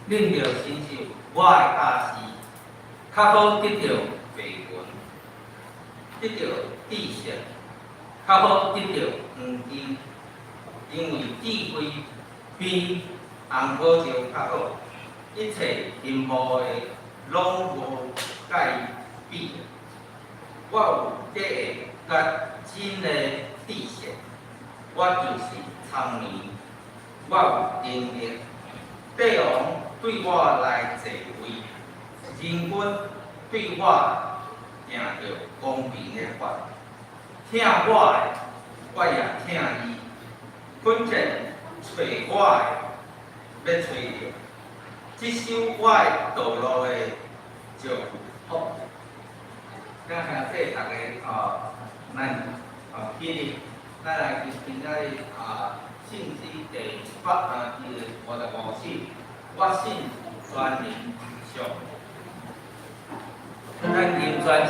恁着承受我的家事，较好得到白云，得到知识，较好得到黄金，因为智慧比红宝石较好，一切任何的拢无介比。我有这个甲真的知识，我就是聪明，我有能力。帝王对我来坐位，人君对我行着公平的法，听我的，我也听伊；反正找我的，要找着，接受我的道路的就福。咱兄弟大家咱起立，咱来今仔日信息第55信，我信全人上，咱敬全手。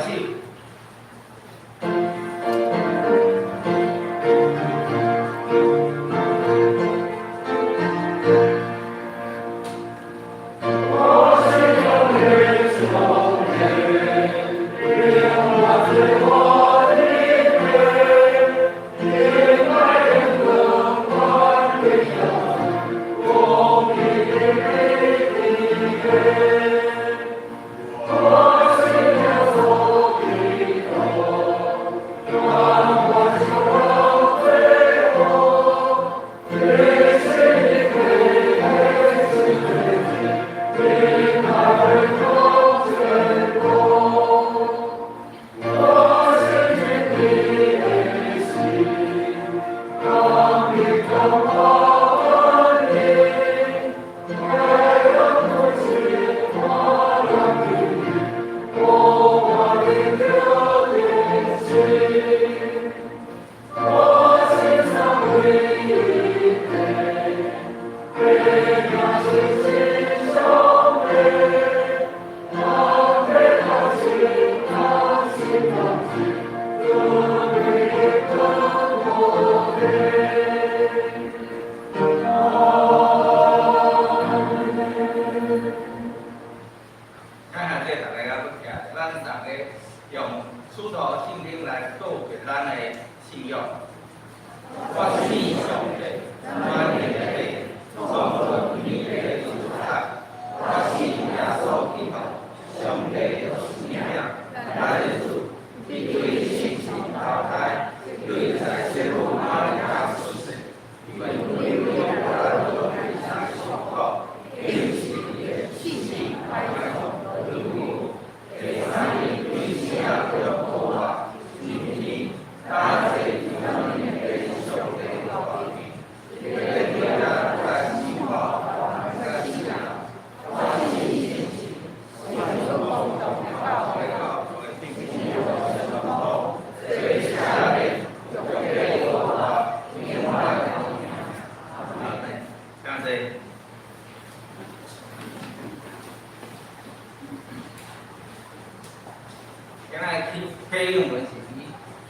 费用文是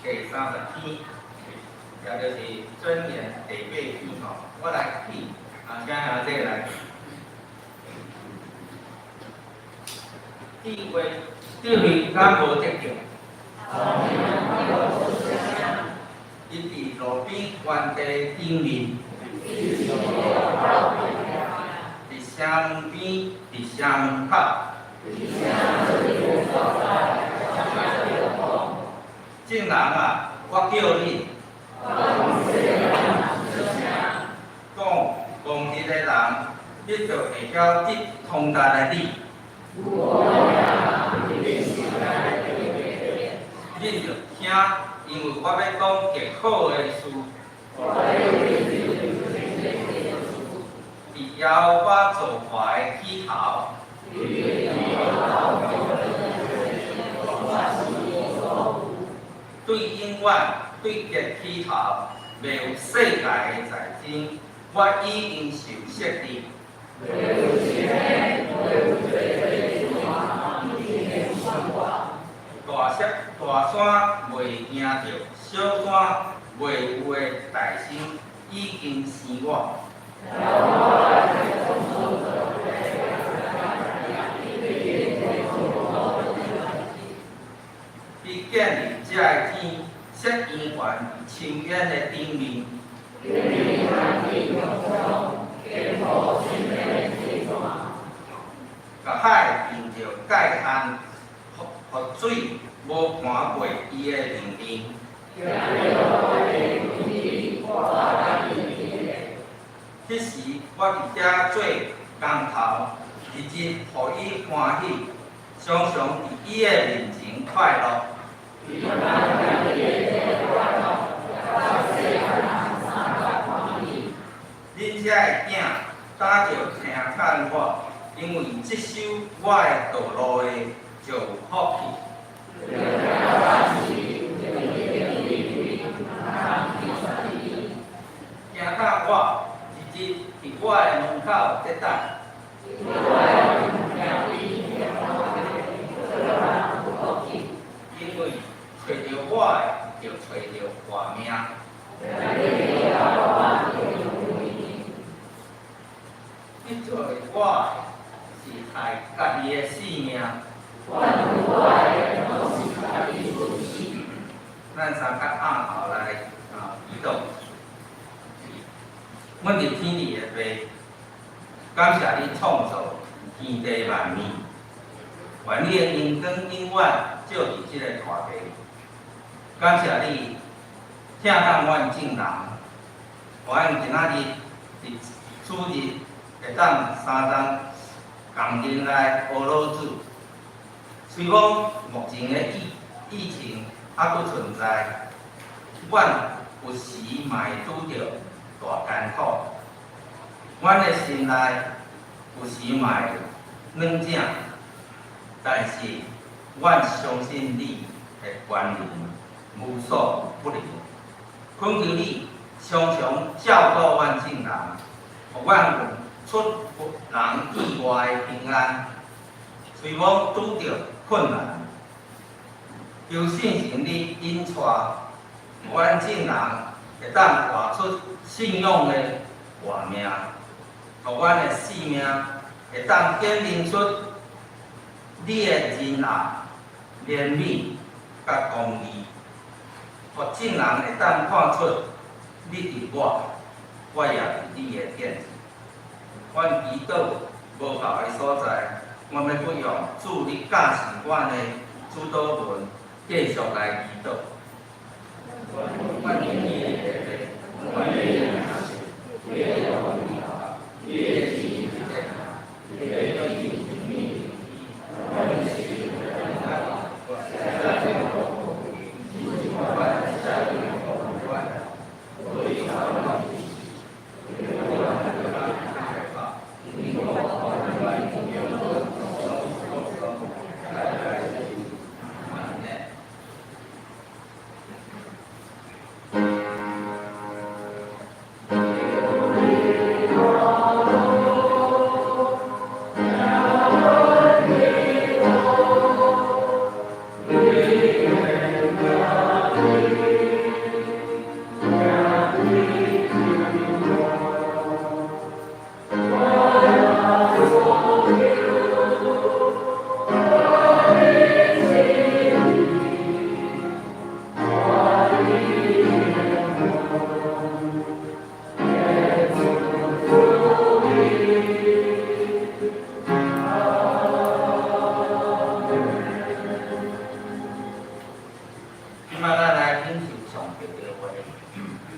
第30篇，也就是箴言第8篇吼，我来起请兄弟来。智慧，智慧敢无得着？伊伫路边原地顶面，伫车门边，伫车门口。正人啊，我叫你。讲一个人，你就会晓得通达的你。你就听，因为我要讲极好的事。是邀我做坏的起头。对永远对极起头，未有世界的财经，我已经受设定。大山袂惊着，小山袂有的大心已经生我。你建立这个天，设圆圆深渊的顶面。甲海变着界限，互水无看过伊的面面。迄时我伫遮做工头，日日互伊欢喜，常常伫伊的面前快乐。恁遮的囝打着听看我，因为接受我的道路的就有福气。听看我，日日伫我的门口在等。因为找着我的，就找着活命。你做的我是害家己的性命。咱三甲暗后来祈祷。阮伫天地的爸，感谢你创造天地万物，愿你的恩光永远照伫即个大地。感谢你听咱阮众人，阮今仔日伫此日会当三当共进来学老子。虽讲目前的疫情还佫存在，阮有时嘛会拄着大艰苦，阮的心内有时嘛会软正，但是阮相信你的权能无所不能。恳求你常常照顾阮众人，互阮出人意外的平安。虽讲拄着困难，求信神你引带阮众人会当活出信仰的活命，互阮的生命会当显明出你的仁爱、怜悯、甲公义，互众人会当看出你伫我也伫你的点。阮祈祷无效的所在，我要不用助你教示阮的主导文，继续来祈祷。阮愿意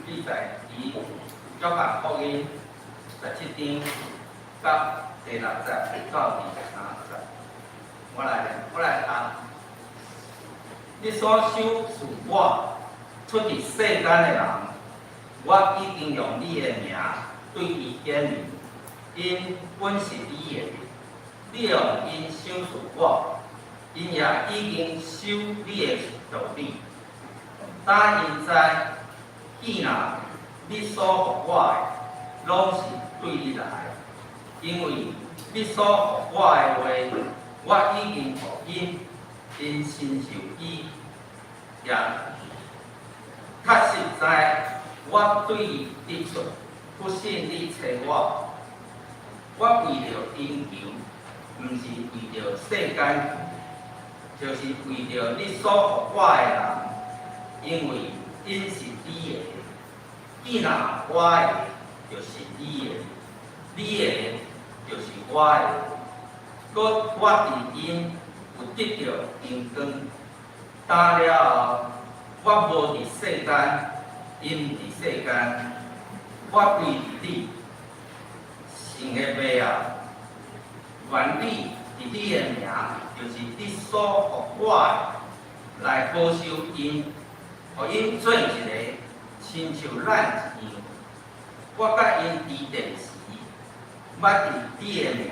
记载于约翰福音17章到第60到第30。我来读。你所收是我出伫世间的人，我已经用你的名对伊显明，因本是你的。你用因收是我，因也已经收你的道理。但因知，既然你所予我的，拢是对你来，因为你所予我的话，我已经予因亲受伊，也确实知我对伊得出，不信你找我。我为着因求，毋是为着世间，就是为着你所予我的人。因为因是你的，既然我的就是你的，你的就是我的。搁我伫因有得到荣光，打了后，我无伫世间，因伫世间，我归伫你。神的爸啊，愿你伫你的名，就是你所予我的，来保守因。互因做一个，亲像咱一样。我甲因伫电时，捌伫你的名，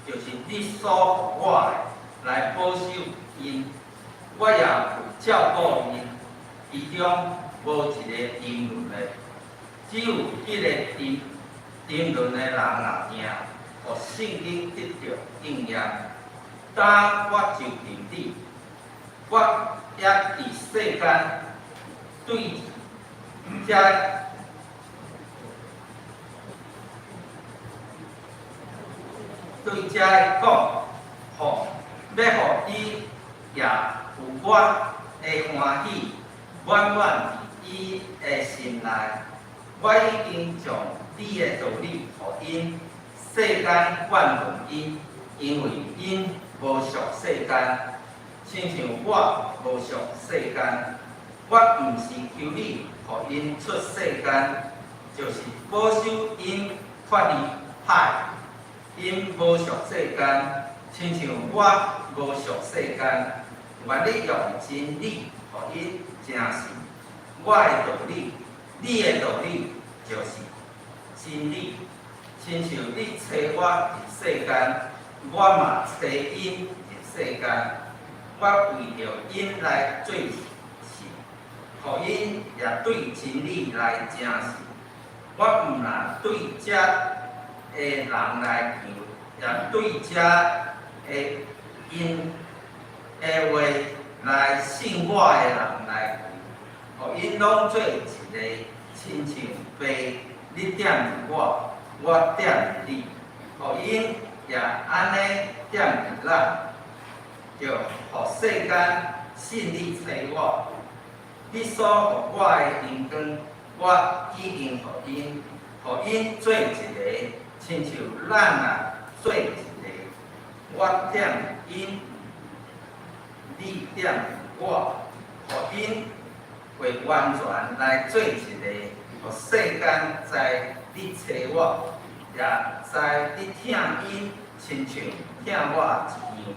就是你所予我的，来保守因。我也有照顾因，其中无一个沉沦的，只有一个沉沦的人若赢，互圣经得到应验。当我就近你，我也伫世间。对遮讲，要互伊也有我的欢喜，满满伫伊的心内。我已经将你的道理互因，世间惯问因，因为因无属世间，亲像我无属世间。我毋是求你，互因出世间，就是保守因脱离歹。因无属世间，亲像我无属世间。愿你用真理，互因诚实。我的道理，你的道理就是真理。亲像你找我入世间，我嘛找因入世间。我为着因来做事。互因也对真理来诚实，我毋但对遮的人来求，也对遮的因的话来信我的人来求，互因拢做一个，亲像爸你点伫我，我点伫你，互因也安尼点伫咱，就互世间信你找我。你所予我的荣光，我已经互因做一个，亲像咱啊做一个。我点因，你点我，互因会完全来做一个，互世间知你找我，也知你听因，亲像听我一样。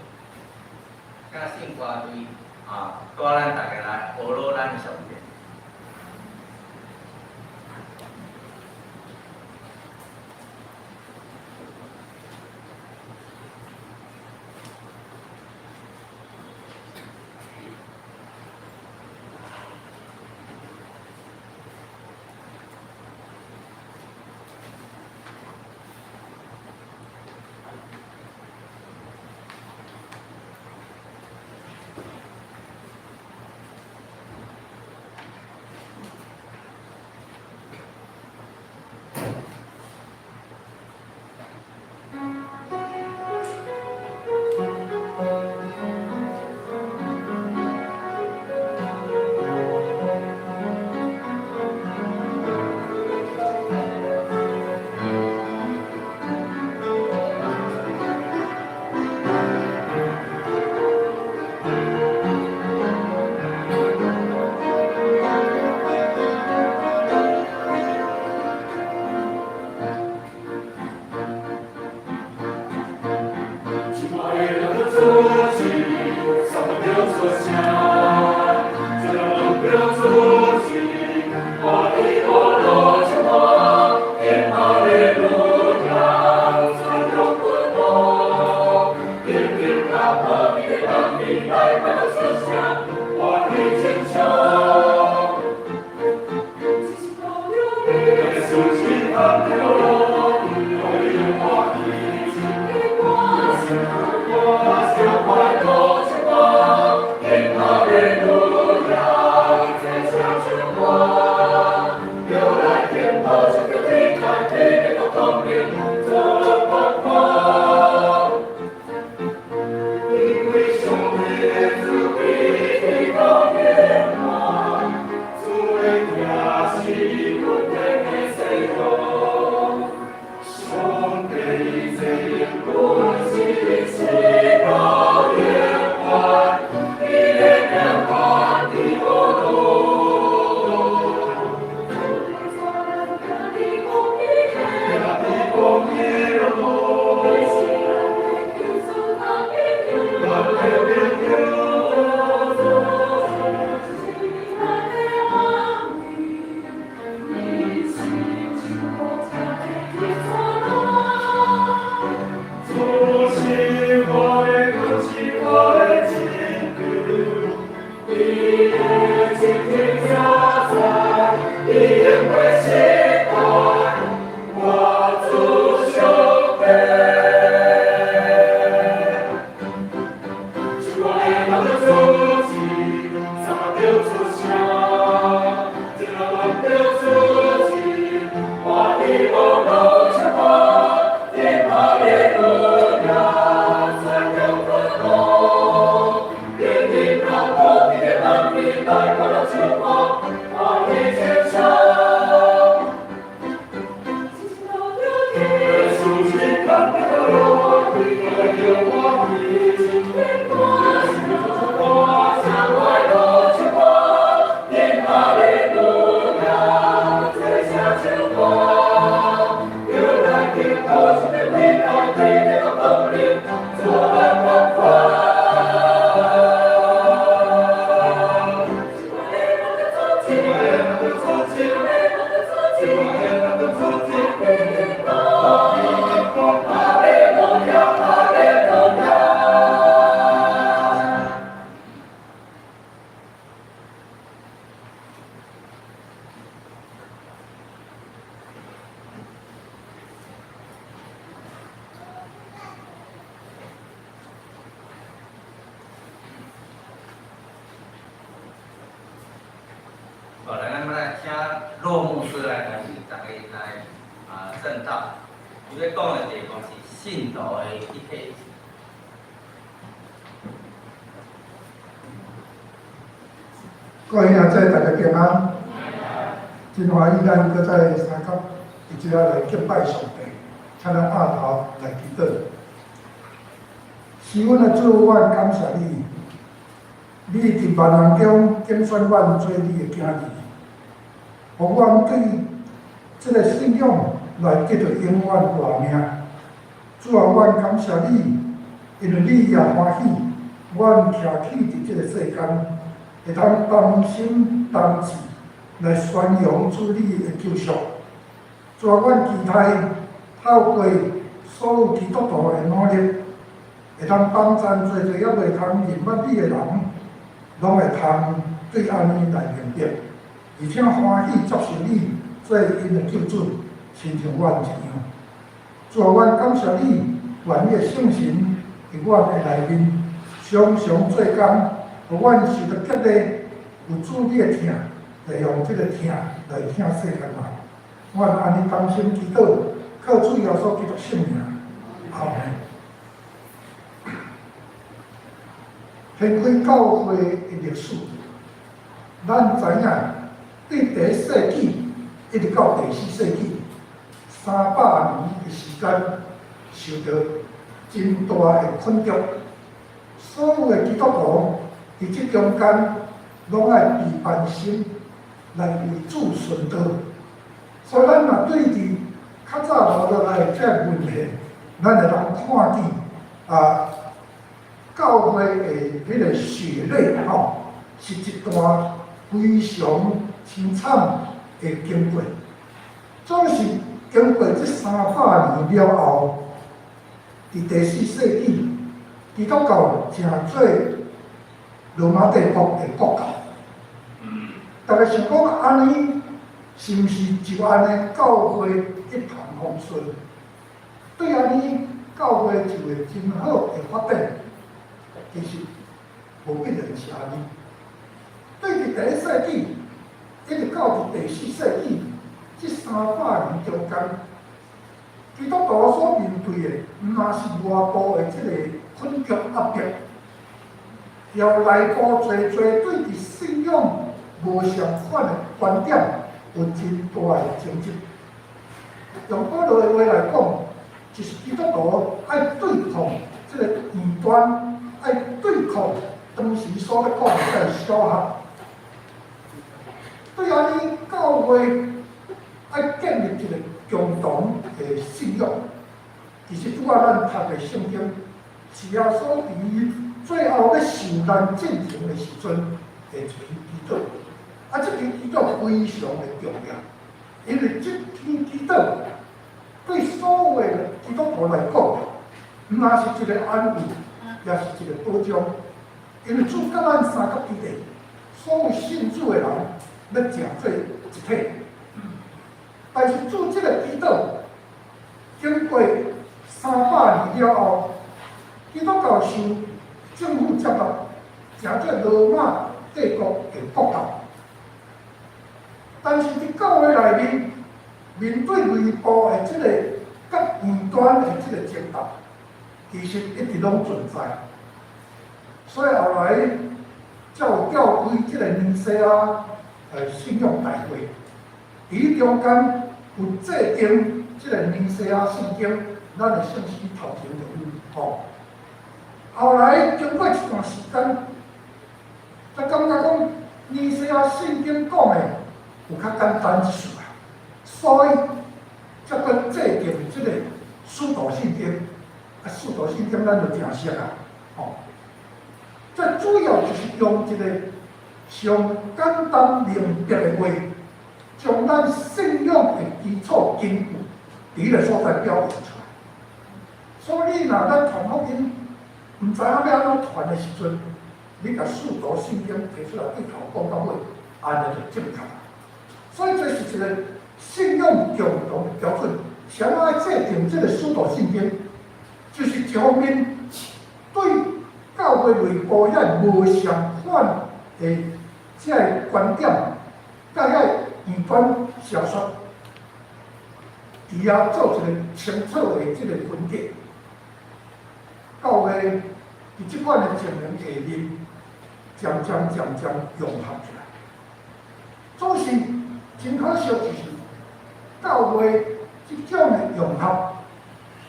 请信歌队。带咱大家来学习咱的上帝。好，咱们来请骆牧师来开始大家来证道。伊要讲的地方是信徒的一体。各位兄弟，大家平安。真欢喜咱搁在三角一起来敬拜上帝，请咱下头来祈祷。是阮的主，阮感谢你，你伫万人中拣选阮做你的囝儿，互阮对这个信仰来得到永远大名。主啊，阮感谢你，因为你也欢喜，阮徛起伫这个世间。会通同心同志来宣扬主你的救赎，主啊，阮期待透过所有基督徒的努力，会通帮助做做也袂通认捌你的人，拢会通对安尼来明白，而且欢喜接受你做因的救主，亲像阮一样。主啊，阮感谢你，愿你的圣神伫阮的内面，常常做工。互阮受到激励，有主你的疼，来用这个疼来疼世间人。阮安尼同心祈祷，靠主耶稣基督圣名，阿门。偏开教会的历史，咱知影，对第1世纪一直到第4世纪，300年的时间，受到真大的困局。所有的基督徒。伫即中间，拢爱备办心来为主顺道，所以咱若对伫较早落来这问题，咱会通看见教会的迄个血泪是一段非常凄惨的经过。总是经过这300年了后，伫第4世纪，基督教成做罗马帝国的国教，大家想讲安尼，是毋是就安尼教会一帆风顺？对安尼教会就会真好的发展？其实无必然是安尼。对伫第一世纪，一直到伫第四世纪，这300年中间，基督徒所面对的，毋但是外部的这个困局压迫，也有内部侪对伫信仰无相款的观点有真大的争执。用保罗的话来讲，就是基督徒爱对抗这个异端，爱对抗当时所要讲的这个小学。对安尼，教会爱建立一个共同的信仰。其实拄仔咱读的圣经，是耶稣伫最后要受难进城的时阵的一篇祈祷。啊，这篇祈祷非常的重要，因为这篇祈祷对所有的基督徒来讲，毋但是一个安慰，也是一个保障。因为主甲咱三角地地，所有信主的人要成做一体。但是主这个祈祷，经过300年了后，基督教受政府接纳，成做罗马帝国的国教。但是伫教会内面，面对内部的这个甲异端的这个争斗，其实一直拢存在。所以后来才有召开这个尼西亚信仰大会，伫中间有制定这个尼西亚圣经，咱的圣诗头前就有吼。后来经过一段时间，才感觉讲尼西亚圣经讲的有较简单一丝啊，所以才搁制定这个使徒信经。啊，使徒信经咱就诚熟啊，吼。这主要就是用一个上简单明白的话，将咱信仰的基础根据伫个所在表现出来。所以，若咱传福音，毋知影要安怎传的时阵，你甲使徒信经提出来一头讲到尾，安尼就正确啦。所以，这是一个信仰共同的标准。想要制定这个使徒信经，就是一方面对教会内部遐无相款的这个观点，甲遐异端邪说，伊也做一个清楚的这个分隔。教会伫即款的情形下面，渐渐融合起来。总是真可惜，就是教会即种的融合，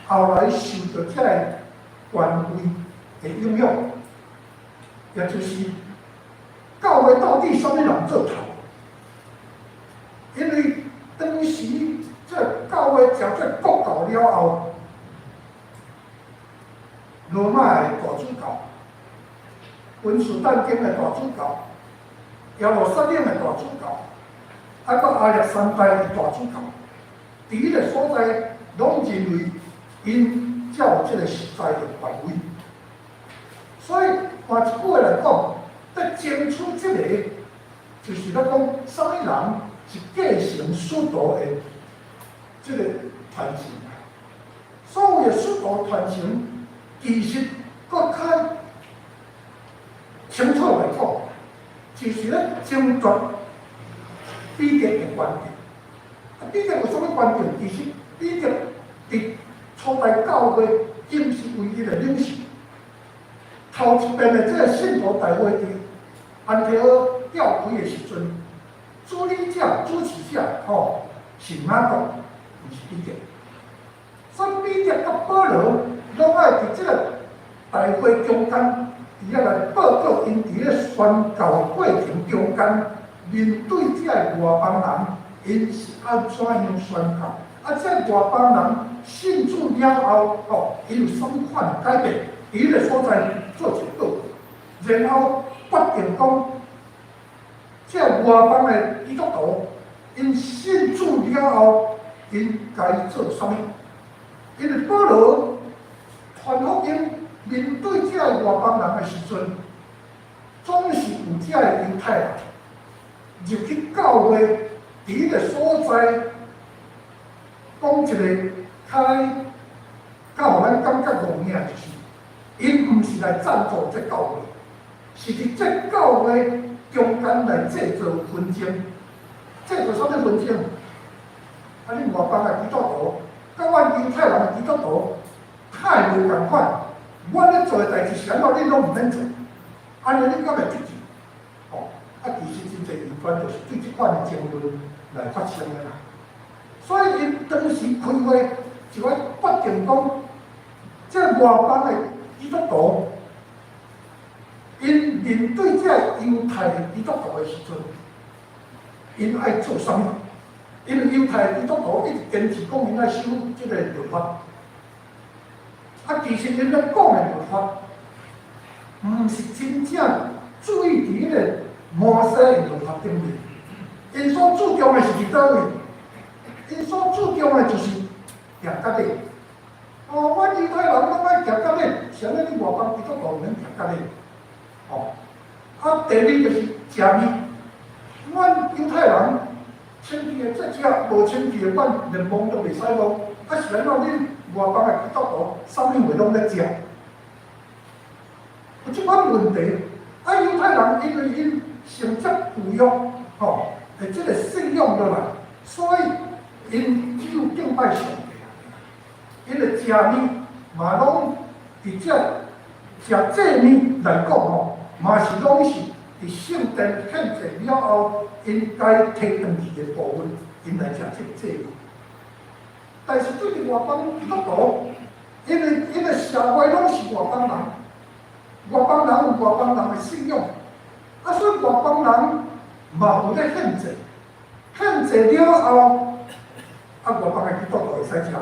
后来受到这个权威的影响，也就是教会到底什么人做头？因为当时这教会成做国教了后，罗马的大主教、君士坦丁的大主教、耶路撒冷的大主教，啊，搁亚历山大的大主教，伫迄个所在，拢认为因才有这个实在的权威。所以换一句话来讲，要争取这个，就是咱讲什么人是继承使徒的这个传承。所有的使徒传承，其实搁较清楚来讲，就是咧争夺彼得的观点。啊，彼得有什么观点？其实彼得伫初代教会仅是唯一的领袖。头一遍的这个信徒大会伫安提阿召开的时阵，主理者、主持者是马可，毋是彼得。所以彼得甲保罗拢爱伫这个大会中间，伊要来报告因伫咧宣教的过程中间，面对这个外邦人，因是安怎样宣教？啊，这外邦人信主了后，伊有什么款的改变？伊个所在做一个报告，然后决定讲，这外邦的基督徒，因信主了后，因该做什么？因为保罗传福音面对这外邦人的时阵，总是有这犹太人入去教会伫个所在，讲一个较互咱感觉无影，就是因毋是来赞助这教会，是伫这教会中间来制造纷争。制造啥物纷争？啊，你外邦的基督徒，甲阮犹太人的基督徒太无共款。阮咧做的代志是安怎，恁拢毋免做，安尼恁敢会积极？哦，其实真侪异端就是对即款的争论来发生的啦。所以因当时开会就要决定讲，这外邦的基督徒，因面对这犹太的基督徒的时阵，因爱做啥物？因为犹太的基督徒一直坚持讲因爱守即个律法。其实因咧讲的律法，毋是真正注意伫迄个摩西的律法顶面。因所注重的是伫倒位？因所注重的就是行甲礼。阮犹太人拢爱行甲礼，像咱你外邦基督徒免行甲礼。第二就是食面。阮犹太人清气的在食，无清气的阮连摸都袂使摸。是安怎恁？外邦的基督徒，啥物话拢咧食，有即款问题。犹太人因为因成绩富裕，即个信仰落来，所以因只有敬拜上帝。因的食面嘛拢伫遮食祭面来讲嘛是拢是伫圣殿献祭了后，应该摕转去的部分，因来食这个祭面。但是对于外邦基督徒，因为社会拢是外邦人，外邦人有外邦人的信仰，所以外邦人嘛有咧献祭，献祭了后，外邦的基督徒会使食的。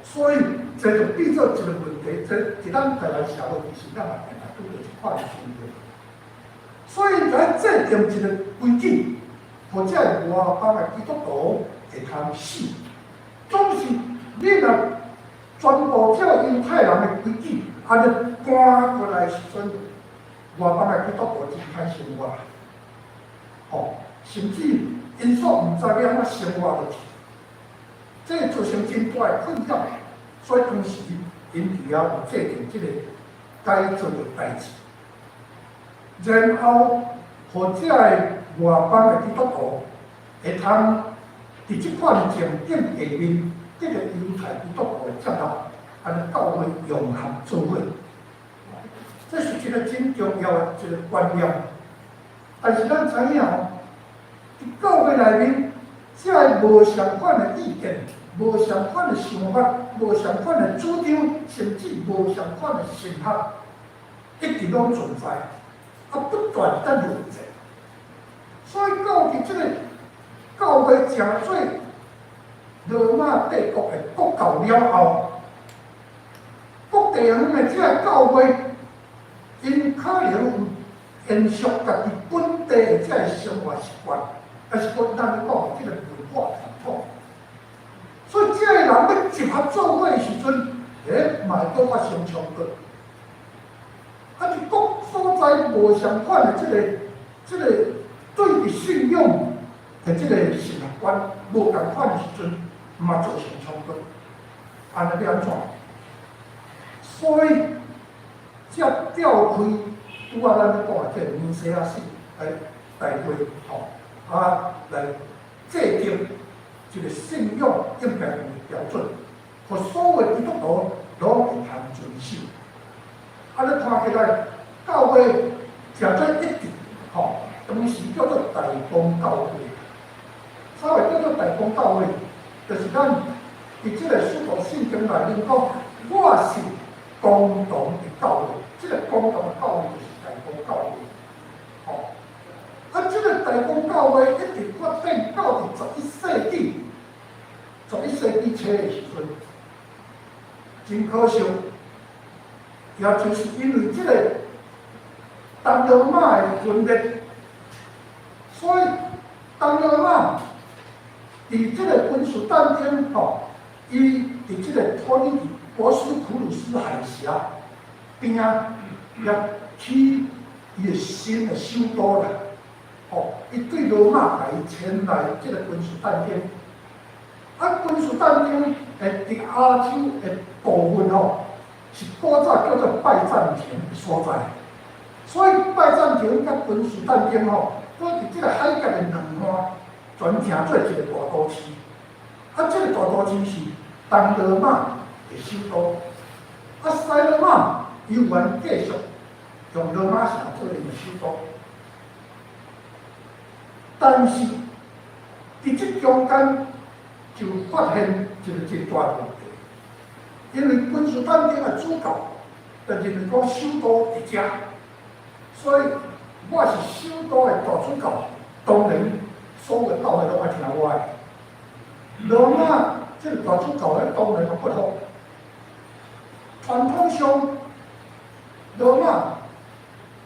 所以这就变做一个问题，这伫咱台湾社会其实咱也定来拄着一块的问题。所以在制定一个规矩，或者外邦的基督徒会通死。总是你若全部照犹太人的规矩，安尼搬过来时阵，外邦的基督徒真歹生活。甚至因所毋知要安怎生活落去，这造成真大的困扰。所以当时因伫遐有制定即个该做的代志，然后或者外邦的基督徒会通伫即款情景下面，得到犹太基督徒的接纳，安尼教会融合做伙，这是一个真重要的一个观念。但是咱知影伫教会内面，这无相款的意见、无相款的想法、无相款的主张，甚至无相款的神学，一直拢存在，不断在轮转。所以到伫这个教会诚做罗马帝国的国教了后，各地方的这个教会，因可能有延续家己本地的这个生活习惯，还是讲咱讲这个文化传统。所以这个人要集合做伙的时阵，嘛会搁发生冲突。伫各所在无相款的这个对于信仰的这个神学观无共款的时阵，嘛造成冲突。安尼要安怎？所以才调开拄仔咱咧讲的这个尼西亚信大会，来制定一个信仰应该有的标准，互所有基督徒拢会通遵守。安尼看起来，教会诚做一致，当时叫做大公教会。啥话叫做大公教会？就是咱伫即个使徒信经内面讲，我是共同的教会。即个共同的教会就是大公教会。即个大公教会一直发展到伫11世纪初的时阵，真可惜，也就是因为即个东罗马的分裂，所以东罗马伫即个quân事战争伊伫即个托里博斯普鲁斯海峡边也起伊的新的首都啦。伊对罗马来前来即个君士坦丁，君士坦丁伫亚洲的部分是古早叫做拜占庭的所在，所以拜占庭甲君士坦丁搁伫即个海角的两岸，全成做一个大都市。即个大都市是东罗马的首都，西罗马依然继续用罗马城做为首都。但是，伫即中间就发现一个真大问题，因为君士坦丁的主教就认为讲首都伫遮，所以我是首都的大主教，当然所有教会拢爱听我的。罗马这个大主教咧，当然就不服。传统上，罗马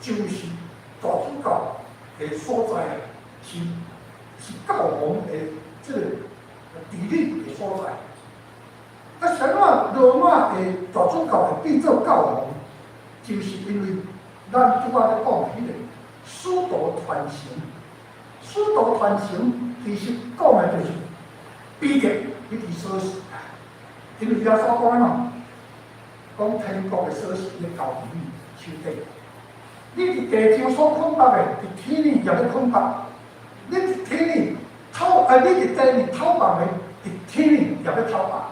就是大主教的所在。是教皇的这个地理的所在。相反，罗马的大主教会变做教皇，就是因为咱拄仔咧讲迄个使徒传承。使徒传承其实讲的就是彼得迄支锁匙，因为耶稣讲嘛，讲天国的锁匙咧交伫你手底。你伫地上所捆绑的，伫天里也咧捆绑。你伫天里你伫地里偷绑的，伫天里也要偷绑，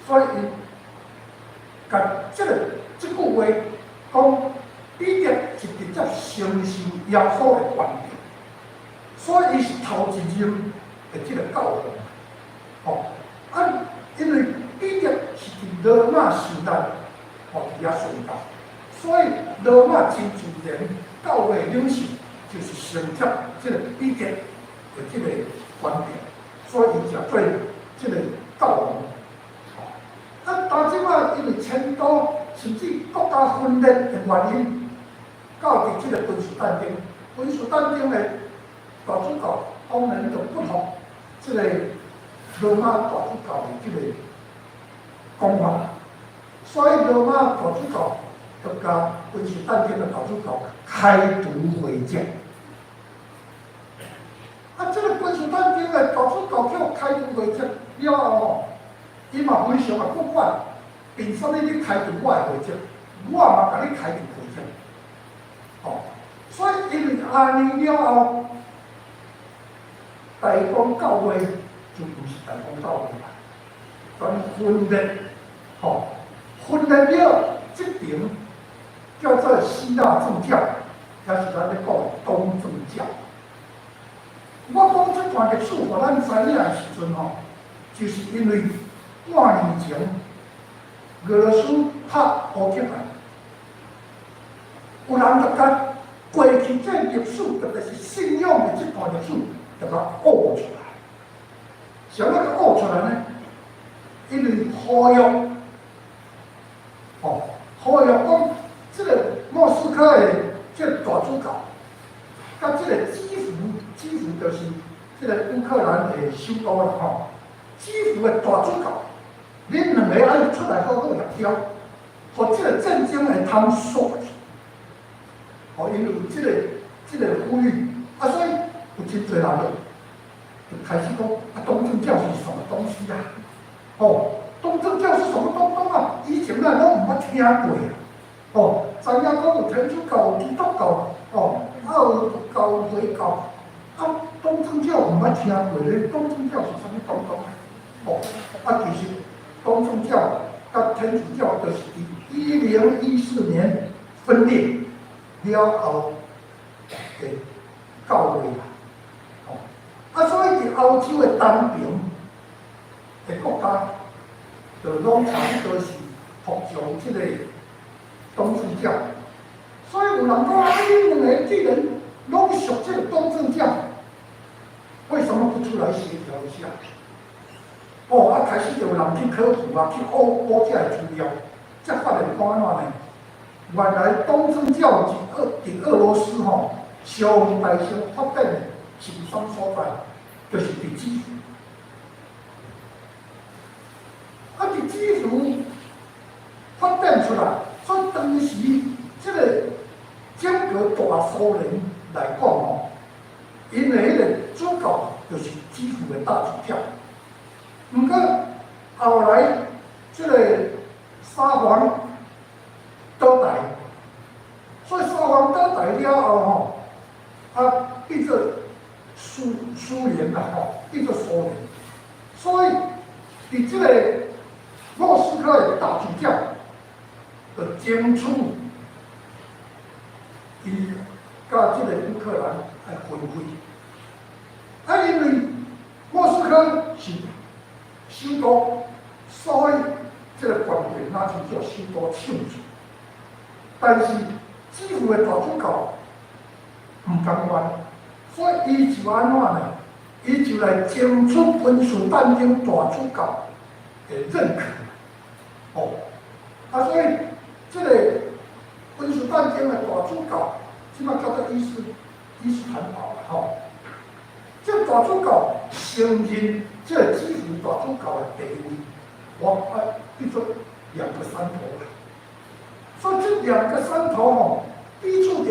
所以甲即句话讲，彼得是直接承受耶稣的权柄，所以伊是头一任的即个教皇。因为彼得是伫罗马时代伫遐顺道，所以罗马真自然教会领袖就是承接即个彼得的即个权柄，所以伊就做即个教皇。但即摆因为迁都甚至国家分裂的原因，到伫即个君士坦丁，君士坦丁的大主教当然就不服即个罗马大主教的即个讲法，所以罗马大主教就甲君士坦丁的大主教开除会籍。即个君士坦丁的大主教叫开除会籍了后伊嘛非常不管，凭什么你开除我的会籍？我嘛甲你开除会籍。所以因为安尼了后，大公教会就不是大公教会啦，全分裂，分裂了，即边叫做希腊正教，也是咱咧讲东正教。我讲这段历史，互咱知影的时阵就是因为半年前俄罗斯拍乌克兰，有人就甲过去这历史，特别是信仰的这段历史，就甲挖出来。啥物甲挖出来呢？因为呼吁，呼吁讲，这个莫斯科的这个大主教，甲这个基辅就是这个乌克兰的首都啦基辅的大主教，恁两个爱出来好好协调，互这个战争会通煞去。因为有这个呼吁，所以有真侪人就开始讲东正教是什么东西啊？东正教是什么东东啊？以前咱拢毋捌听过知影讲有天主教、有基督教，有佛教、有回教，东正教毋捌听过咧。东正教是啥物东东？其实东正教甲天主教就是伫1014年分裂了后的教会啦。所以伫欧洲的东边的国家，就拢差不多是服从即个东正教。所以有人讲恁两个既然拢属这个东正教，为什么不出来协调一下？开始就有人去科普去挖这个资料，才发现讲安怎呢？原来东正教伫俄罗斯上大上发展的是啥所在？就是伫基辅。伫基辅发展出来，所以当时这个整个大苏联来讲基辅的大主教。不过后来这个沙皇倒台，所以沙皇倒台了后变做苏联啦变做苏联，所以伫这个莫斯科的大主教就争取伊甲这个乌克兰来分开。因为莫斯科是首都，所以这个官员拿去叫首都庆祝。但是基辅的大主教唔甘愿，所以伊就安怎呢？伊就来争取君士坦丁大主教的认可。所以这个君士坦丁的大主教，即马叫做伊斯坦堡啦这大主教承认这个基辅大主教的地位，变做两个山头啦。所以这两个山头逼出着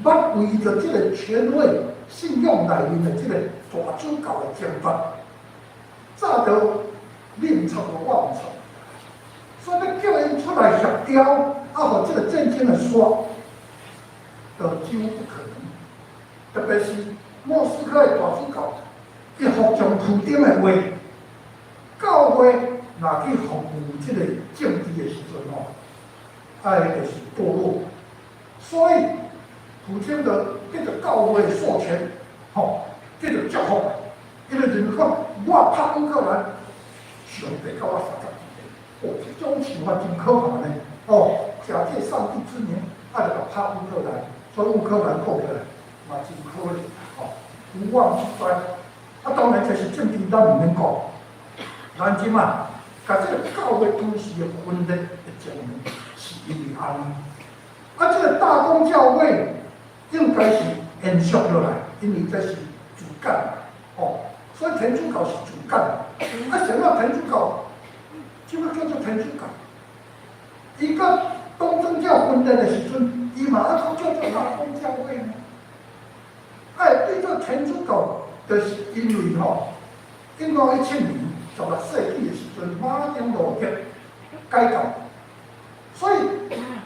捌为着这个权威信仰内面的这个大主教的争法，早就另出个我唔出，所以要叫因出来协调，和这个政经的说，几乎不可能。特别是莫斯科的大主教，伊服从普丁的话，教会若去服务这个政治的时阵就是堕落，所以普京就给着教会授权，给着教福，因为人讲我拍乌克兰，上帝甲我30几这种情况真可怕呢。假借上帝之名，就甲拍乌克兰，所以乌克兰过起来嘛真可怜无妄之灾。当然这是政治咱唔免讲，咱即马甲这个教会都市的分裂的证明。因为安尼，这个大公教会应该是延续落来，因为这是主干所以天主教是主干。想要天主教，就要叫做天主教。伊个东正教分裂的时阵，伊嘛叫做大公教会呢。对这天主教，就是因为1500年16世纪的时阵，马丁路德改教。所以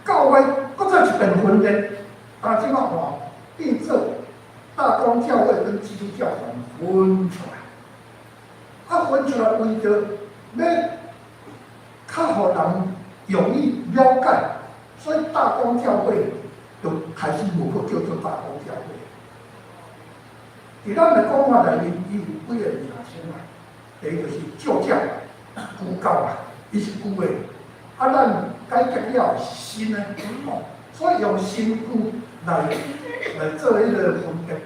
教会搁再一遍分裂，但即马变做大公教会跟基督教分出来，分出来为着要较互人容易了解，所以大公教会就开始无搁叫做大公教会。伫咱的讲法内面，伊有几个名称第一就是旧教、古教伊是旧的。咱改革了新的所以用新旧来做迄个分别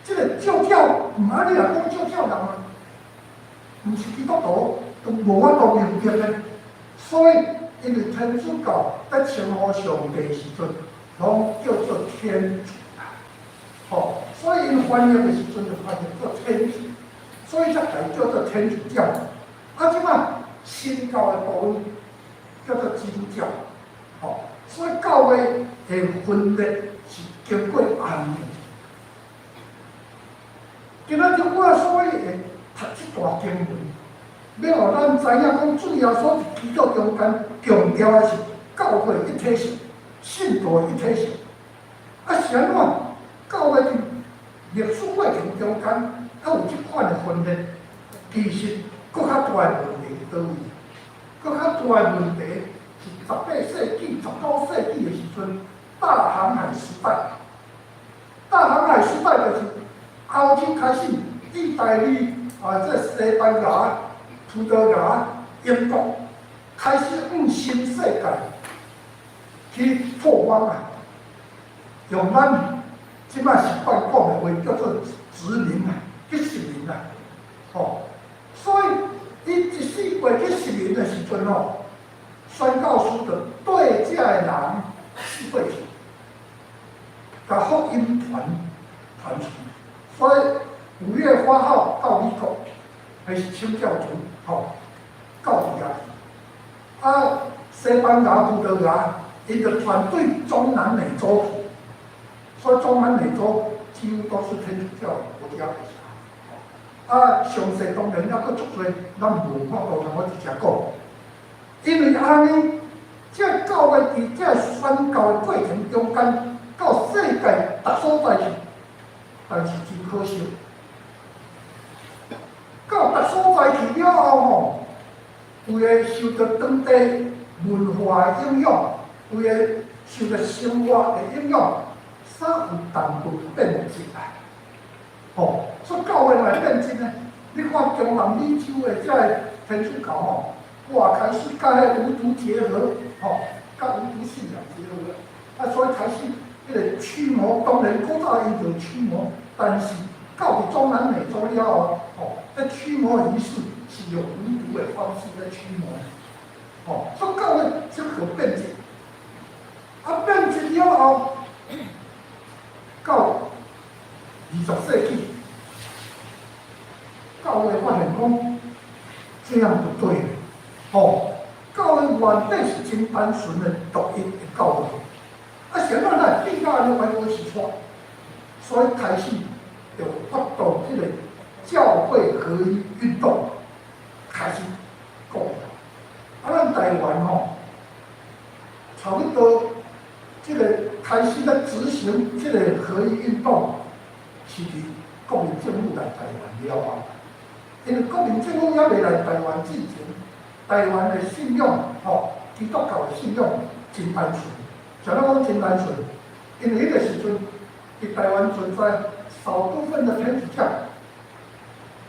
这个旧教唔你若讲旧教人唔是基督徒，都无法度明白的。所以因为天主教在称呼上帝的时阵，拢叫做天主所以因翻译的时阵就翻译做天主，所以才改叫做天主教。即马新教的部分叫做基督教，所以教会的分裂是经过安尼。今仔日我所以会读这段经文，要互咱知影讲，主要所伫基督中间强调的是教会一体性、信徒的一体性。是安怎？教会伫历史过程中间有这款的分裂，其实搁较大的问题是倒位？搁较大的问题是18世纪、19世纪的时阵，大航海时代。大航海时代就是欧洲开始，意大利这西班牙、葡萄牙、英国开始向新世界去拓荒用咱即摆习惯讲的话叫做殖民去殖民所以伊一世过去殖民的时阵宣教师就对这的人四过去，把福音传出去。所以5月8号到美国，还是清教徒到底西班牙、葡萄牙，伊就传对中南美洲，所以中南美洲几乎都是天主教的国家。了会啥。啊，详细当然还佫足多，咱无法度通我直接讲，因为安尼，这教会伫这宣教的过程中间，到世界逐所在去，但是真可惜，到逐所在去了后吼，为了受到当地文化的影响，为了受到生活的影响，稍有淡薄变质啊。哦，所以教会来变质呢，你看中南美洲的这个天主教吼，哇，开始甲迄无毒结合，吼，甲无毒信仰结合，啊，所以开始迄个驱魔，当然古早因就驱魔，但是到伫中南美洲了后，吼，这驱魔仪式是用无毒的方式来驱魔，哦，所以教会就可变质，啊，变质了后，到20世纪，教会发现讲这样不对，哦，教会原底是真单纯的独一的教会，啊，现在呢变到安尼歪歪是错，所以开始就发动这个教会合一运动，开始讲，啊，咱台湾吼，差不多这个开始在执行这个合一运动。是伫国民政府来台湾了后，因为国民政府还未来台湾之前，台湾的信仰，吼，基督教的信仰真单纯，像咱讲真单纯，因为迄个时阵，伫台湾存在少部分的天主教，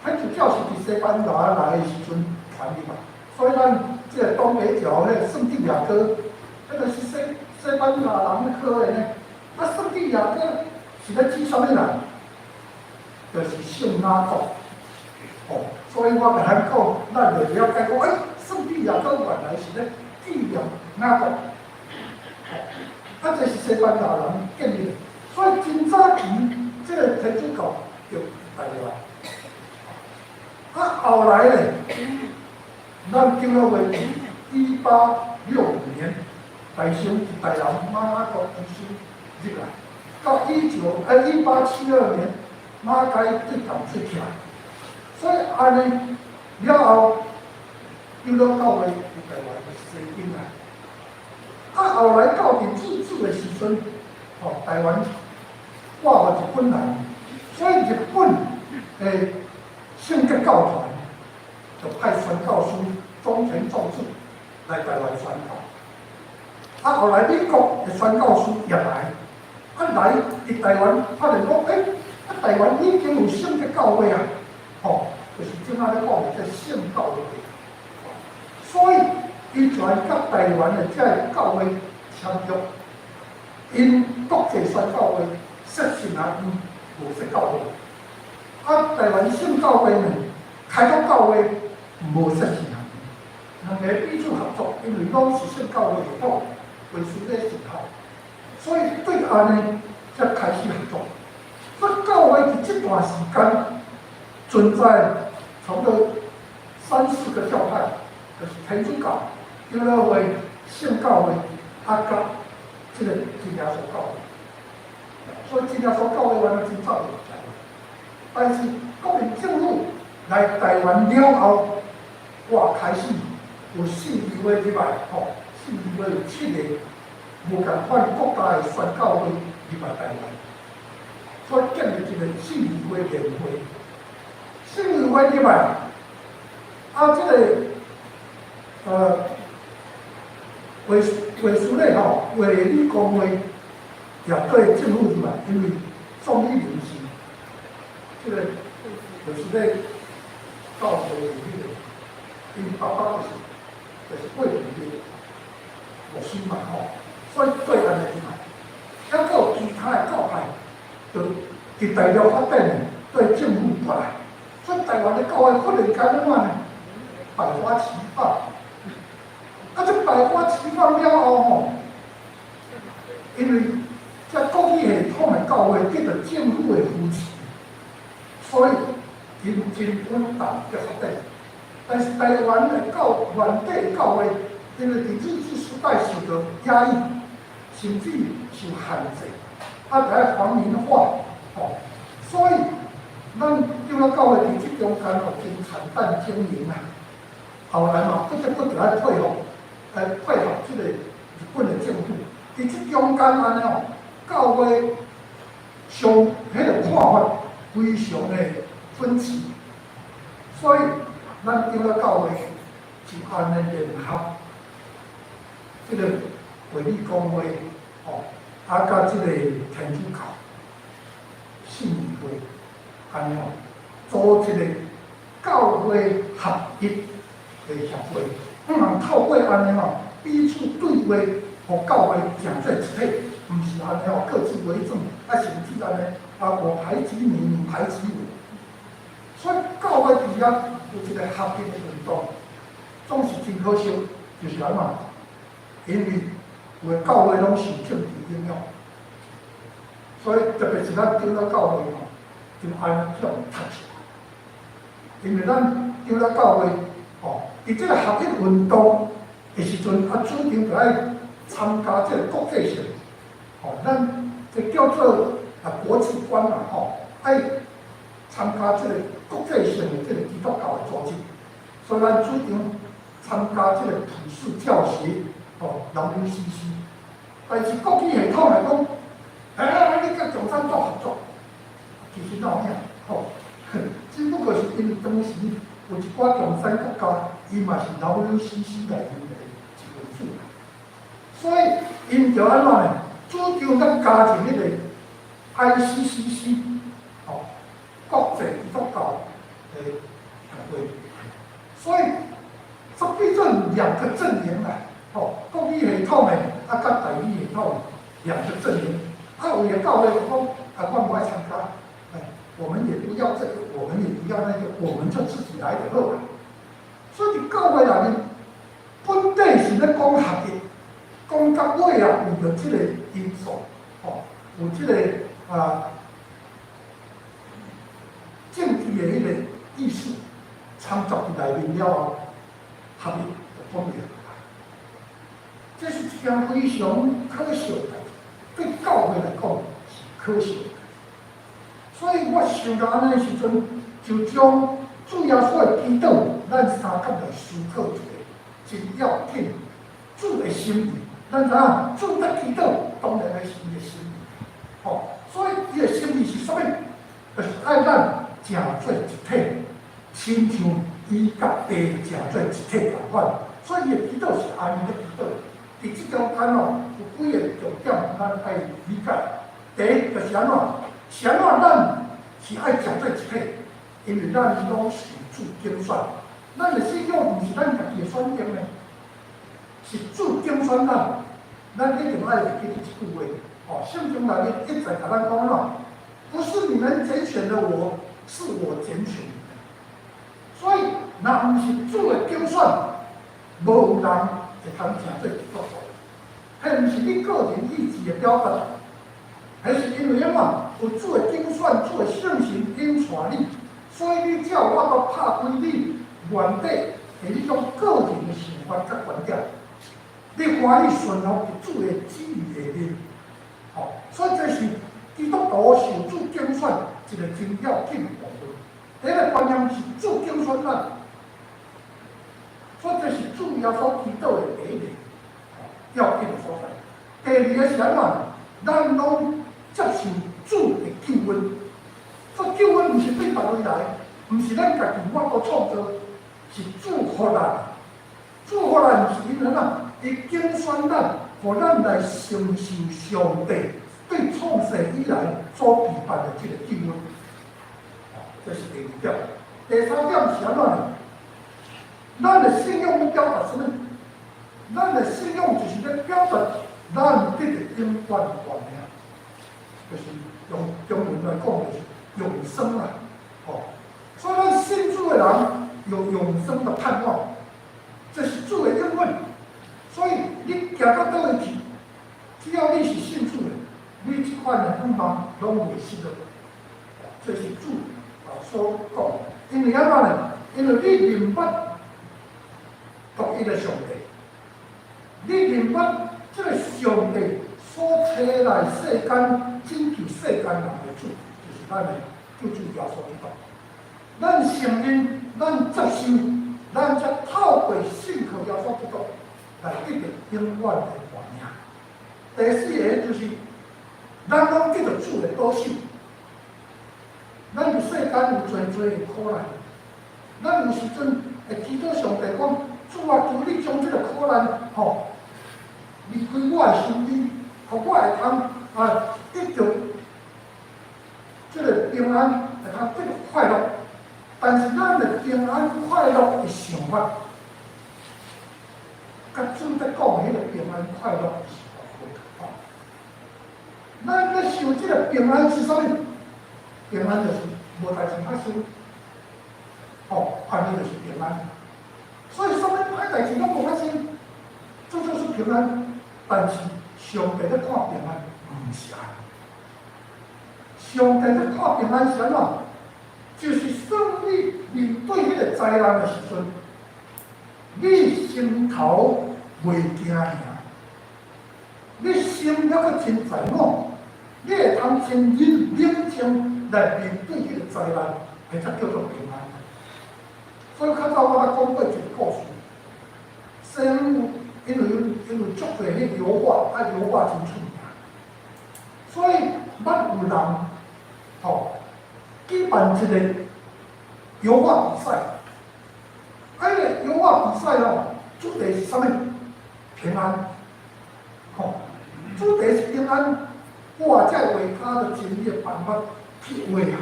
天主教是伫西班牙来的时阵传入嘛，所以咱即个东北角迄个圣地亚哥，迄个是西班牙人科的呢，啊，圣地亚哥是咧指啥物人？就是圣雅各，哦，所以我甲咱讲，咱就了解讲，哎，圣地亚哥原来是咧纪念雅各，哦，啊，这是西班牙人建立的，所以真早期这个天主教就台湾，啊，后来咧，咱叫做为1865年，大圣伫台南马国医师入来，到1872年。马街对港出起来，所以安尼了后，又到教会伫台湾的生根来。啊，后来到伫自治的时阵，哦，台湾挂了日本人，所以日本的圣教教团就派宣教师中田重治来台湾宣教。啊，后来美国的宣教师也来，啊来伫台湾发现讲，台湾已经有圣的教会啊，哦，就是即摆咧讲的这圣教会，所以伊全甲台湾的这个教会签约，因国际宣教会设信啊，无设教会，啊，台湾圣教会呢，开拓教会无设信啊，两个彼此合作，因为拢是圣教会的党，为属咧信号，所以对安呢，才开始合作。所以教会伫这段时间存在差不多3、4个教派，就是天主教、基督教会、圣教会、啊甲这个真耶稣教会。所以真耶稣教会原来真早就在，但是国民政府来台湾了后，哇，开始有信义会入来，吼，信义会有7个无共款国家的宣教会入来台湾。所以建立一个信义会联会，信义会入来，啊，这个卫书咧吼，卫理公会也对政府入来，因为众议员是这个就是咧教会里面的，因爸爸就是贵人的牧师嘛吼，所以对安尼入来，还佫有其他的教派。就伫大陆发展对政府过来，所以台湾的教会忽然间怎么呢？百花齐放，啊，这百花齐放了后吼，因为在国际系统的教会得到政府的扶持，所以因真稳当嘅发展。但是台湾的原底教会，因为伫日治时代受到压抑，甚至受限制。啊，来皇民化，哦，所以咱叫了教会伫即中间哦，真惨淡经营啊。后来嘛，搁一来配合，配合即个日本的政府，伫即中间安尼哦，教会上迄个看法非常的分歧，所以咱叫了教会是安尼联合，即个卫理公会哦，甲即个天主教信义会。安尼哦，组一个教会合一的协会，透过安尼哦，彼此对话，互教会行做一体，毋是安尼哦，各自为政，甚至安尼我排挤你，你排挤我。所以教会底下有一个合一的运动，总是真可惜，就是安怎？因为有的教会拢受政治影响，所以特别是咱长老教会哦。就安这种读起来，因为咱长老教会哦，伫这个合一运动的时阵，主张就爱参加这个国际性，哦，咱这叫做国际观嘛，吼，爱参加这个国际性的这个基督教的组织，所以咱主张参加这个普世教协，哦，WCC，但是国际系统来讲，你甲共产党合作。其实哪有影吼，只不过是因为当时有一寡共产国家，伊嘛是WCC内面的一份子，所以因就安怎呢？主张咱加入迄个 ICCC， 哦，国际基督教的协会，所以这变成两个阵营啦，哦，国语系统的甲台语系统两个阵营，有的教会讲我不爱参加。我们也不要这个，我们也不要那个，我们就自己来就好了。所以教会内面本地是咧讲合一，讲到尾啊，有着这个因素，哦，有这个政治的迄个意识掺杂伫内面了后，合一就讲袂来。这是一件非常可惜的，对教会来讲是可惜的。所以我想到安尼的时阵，就将主耶稣的祈祷，咱三角来思考一下，真要紧。主的心意，咱知影主的祈祷，当然是伊的心意。哦，所以伊的心意是啥物？就是爱咱成做一体，亲像伊甲地成做一体共款。所以伊的祈祷是安尼的祈祷。伫即中间哦，有几个重点，咱爱理解。第一就是安怎？是安怎？咱是爱成做一体，因为咱拢是主竞选，咱的信仰毋是咱家己的选择呢，是主竞选咱。咱一定爱会记住一句话，哦，圣经内面一直甲咱讲啦，不是你们拣选的我，是我拣选你们。所以，若毋是主的竞选，无有人会通成做基督徒，迄毋是你个人意志的表达。还是因为什么？有主的精选，主的圣神引带你，所以你只要我到拍开你原底的迄种个人的想法甲观点，你欢喜顺服主的旨意的你，哦，所以这是基督徒受主精选一个真要紧的部分。第一个观念是主精选咱，所以这是主要所祈祷的第一个要紧的所在。第二个是安怎？咱拢接受主的救恩，这救恩毋是对别人来，毋是咱家己我所创造，是主予咱。主予咱是因为咱，伊拣选咱，互咱来承受上帝对创世以来所期盼的这个救恩。这是第二点。第三点是安怎呢？咱的信仰要表达什么？咱的信仰就是咧表达咱得的永远观念。就是用中文来讲，就是永生啊！哦，所以咱信主的人有永生的盼望，这是主的应允。所以你行到倒位去，只要你是信主的，你这款的愿望拢袂失落。这是主所讲。因为安怎呢？因为你明白独一的上帝，你明白这个上帝所差来世间。拯救世间人的主，就是咱的救主耶稣基督。咱承认，咱接受，咱才透过信靠耶稣基督来得到永远的活命。第四个就是，咱拢得到主的保守。咱伫世间有侪的苦难，咱有时阵会祈祷上帝讲：主啊，求你将这个苦难离开我的身边，互我会通得到这个平安，会通得到快乐。但是咱的平安快乐的想法，甲主在讲的迄个平安快乐是不同。咱咧想这个平安是啥物？平安就是无代志发生，安尼就是平安。所以啥物歹代志拢无发生，这就是平安。但是上帝咧看平安，唔是安。上帝咧看平安是安怎？就是当你面对迄个灾难的时阵，你心头袂惊尔，你心还阁真在我，你会通真冷静来面对迄个灾难，或者叫做平安。所以较早我捌讲过一个故事，西安因为足侪迄油画，油画真出名，所以捌有人举办一个油画比赛。迄个油画比赛主题是啥物？平安。主题是平安，我才画他的经历办法去画啊。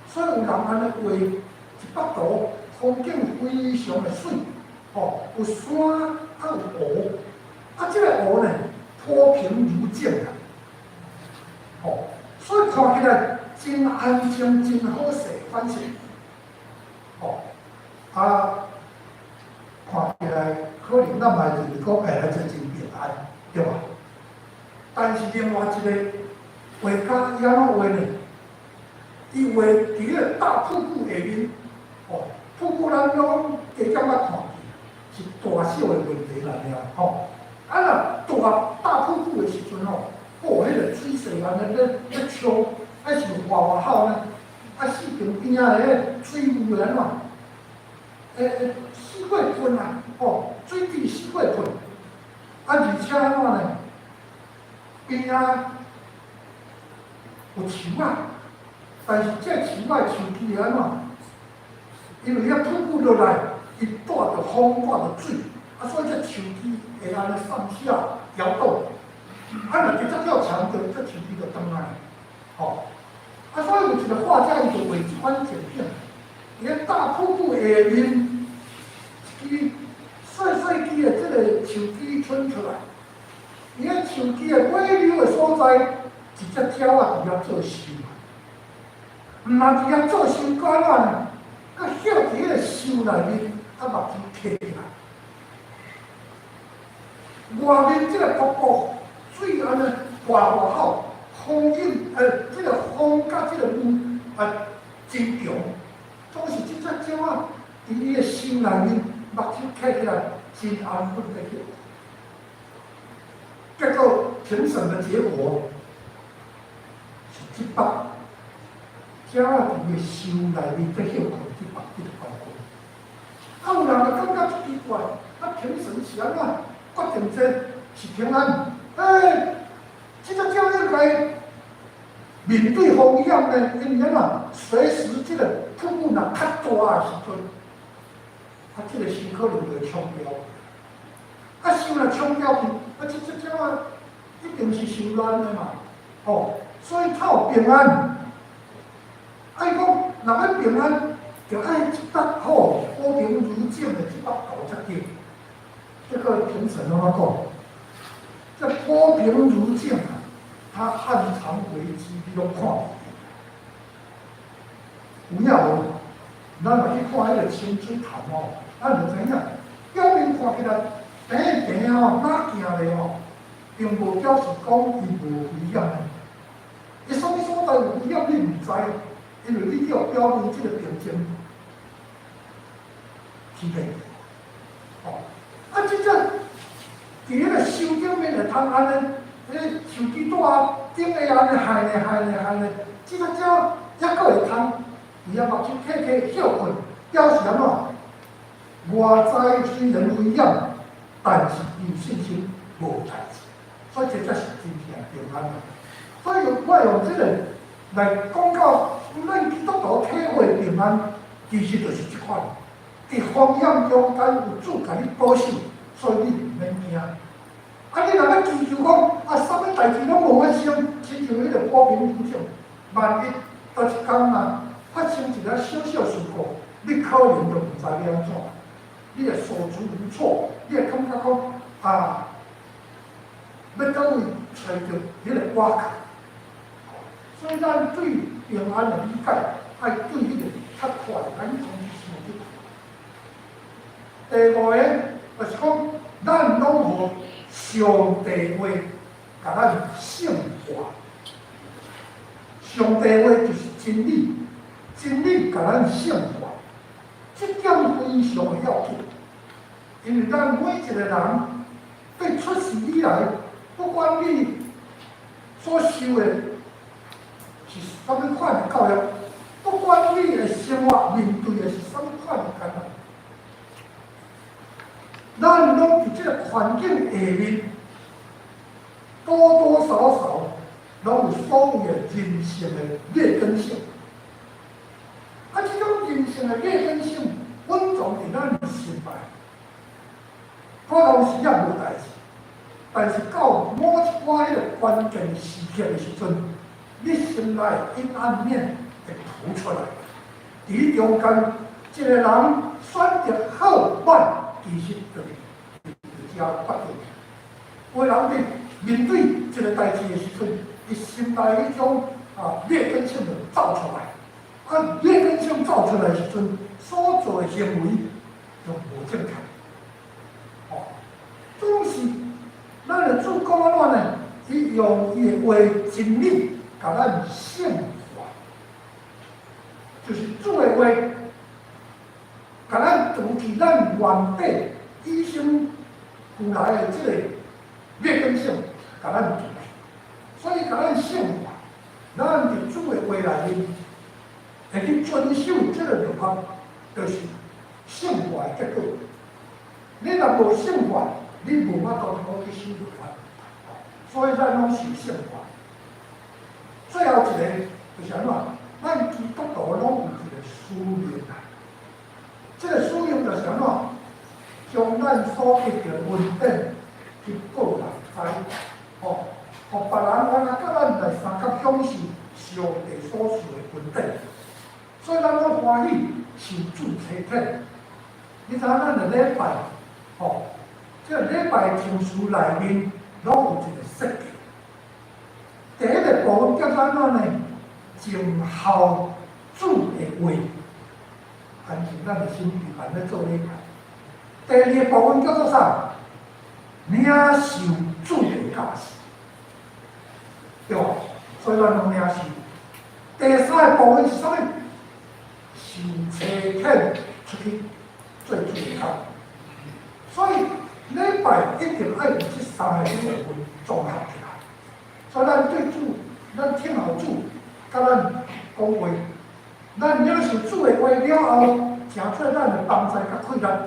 所以有人安尼画一幅图，风景非常的水，有山有湖，这个湖呢波平如镜啊。所以看起来真安静，真好势反正。看起来可能咱嘛就是讲，来真平安，对吧？但是另外一个画家伊安怎画呢？伊画伫迄个大瀑布下面，瀑布咱拢加减啊看是大小的问题啦，了。若大瀑布的时阵迄个水势安尼咧冲，是外口呢，四边边仔迄个水雾安怎？四过喷啊，水滴四过喷，而且安怎呢？边仔有树啊，但是这树仔树枝安怎？因为遐瀑布落来，伊带着风，带着水，所以这树枝会安尼上下摇动。若直接较长，这树枝就断来。所以有一个画家伊就画一款景片，伊个大瀑布下面。伊细支的这个树枝伸出来，伊个树枝的尾流的所在，一只鸟伫遐做收，毋嘛伫遐做收干呢，佮歇伫迄个收内面，目睭起来。外面这个瀑布水安尼外口，风影这个风甲这个雾真强，总是这只鸟伫伊个收内面。目睭开起来，真安分的去。结果评审的结果是100，鸟伫个收内面在休困100高分。有人就感觉奇怪，评审是安怎决定这是平安？这只鸟应该面对风险呢？因为随时这个瀑布若较大的时阵。这个时可能就冲标，收了冲标去，这只鸟一定是受难的嘛，所以才有平安。讲，若要平安，就爱一幅好波平如镜的一幅图才对。这个评审怎么讲？这波平如镜它暗藏危机，你拢看有影无？咱若去看迄个清水潭咱就知影，表面看起来平哪行咧并无表示讲伊无危险的。伊什么所在有危险你唔知，因为你叫表面这个平静是袂。即只伫迄个手顶面会通安尼，手机带顶下安尼害咧，即只鸟还佫会通伊啊目睭起起休困，表示安怎？外在虽然危险，但是有信心无代志，所以这才是真正平安。所以我用这个来讲到咱基督徒体会平安，其实就是这款。伫风险中间有主甲你保守，所以你毋免惊。啊，你若要祈求讲啊，啥物代志拢无发生，亲像迄个普遍影响，万一倒一天嘛发生一个小小事故，你可能就毋知要安怎，你会手足无措，你会感觉讲啊，要到位找着迄个瓦壳。所以咱对平安的理解，爱对迄个较快，咱从想去。第五个就是讲，咱拢互上帝话，甲咱圣化。上帝话就是真理，真理甲咱圣化，这点非常的要紧。因为咱每一个人对出世以来，不管你所受的是什么款的教育，不管你的生活面对的是什么款的艰难。咱拢伫这个环境下面，多多少少拢有所谓的人性的劣根性。啊，这种人性的劣根性稳重伫咱心内，可能时也无代志，但是到某一寡迄个关键时刻的时阵，你心内阴暗面会浮出来。伫中间，一个人选择好歹。其实就是遮决定。有人伫面对这个代志的时阵，伊心内迄种劣根性就走出来。啊，劣根性走出来的时阵，所做的行为就无正确。哦，总是咱的主讲安怎呢？伊用伊的话真理，甲咱圣化，就是主的话。甲咱除去咱原底以身故来的这个劣根性，甲咱除去，所以甲咱圣化，咱伫主的话内面会去遵守这个律法，就是圣化的结果。你若无圣化，你无法度通去守律法，所以咱拢是圣化。最后一个就是安怎？咱基督徒拢有一个使命啊。这个使命就是安怎？将咱所得到的恩典去报人知，哦，互别人安那甲咱来三角享受上帝所赐的恩典。所以咱拢欢喜受主差遣。你知影咱的礼拜，哦，这个礼拜程序内面拢有一个设计。第一个部分叫做安怎呢？静候主的话。安静咱的心里办咧做礼拜。第二个部分叫做啥？领受主的教示，对吧？所以咱拢领受。第三个部分是啥物？受差遣出去做主的工。所以礼拜一定爱有这三个部分综合起来。所以咱对主，咱听候主，甲咱讲话。咱领受主的话了后，诚出咱的帮助甲困难，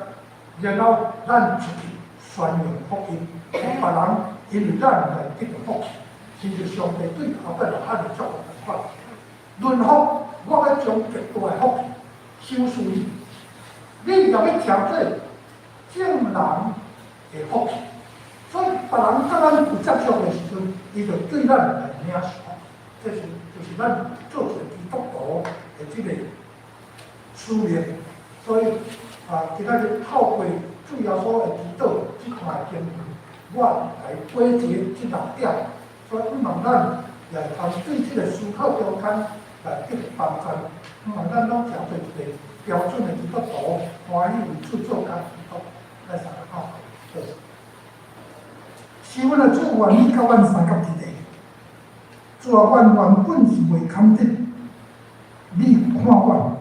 然后咱出去宣扬福音，互别人因为咱来得到福气，甚至上帝对后壁就安尼祝福咱款。论福，我要将极大的福气收赐你。你若要调做正人的福气，所以别人甲咱有接触的时阵，伊就对咱来领受。这就是咱做一个基督徒的这个使命，所以今仔日透过主要所的指导这块经文，我来归结这6点，所以希望咱也通对这个思考中间来得到帮助，希望咱拢成为一个标准的基督徒，欢喜为主做甲基督来三个好，谢谢。是阮的主愿意甲阮三角一地。主啊，阮原本是袂堪得，你看阮，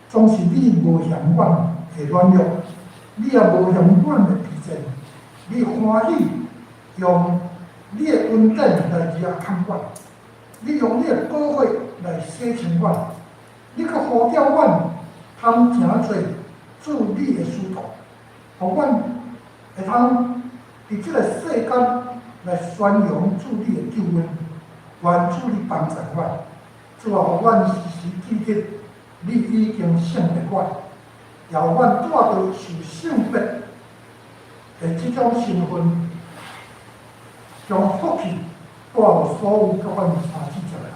总是你无嫌阮的软弱，你也无嫌阮的疲倦，你欢喜用你的恩典来遮看阮，你用你的宝血来洗清阮，你搁呼召阮通行做主你的使徒，互阮会通伫即个世间来宣扬主你的救恩，愿主你帮助阮，主啊，互阮时时记得你已经圣别阮，也互阮带到受圣别的即种身份，将福气带予所有甲阮相似着的人，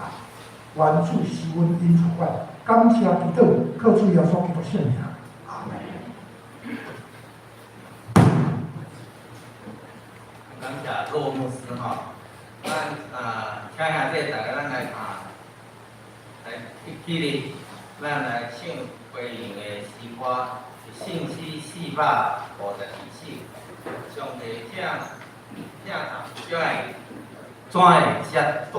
愿主施恩因助阮，感谢祈祷，靠主耶稣基督圣名，阿门。感谢骆牧师吼，咱请下这大家咱来来起立，咱来唱回应的诗歌，信息452首，上帝请堂小爱怎会遮大？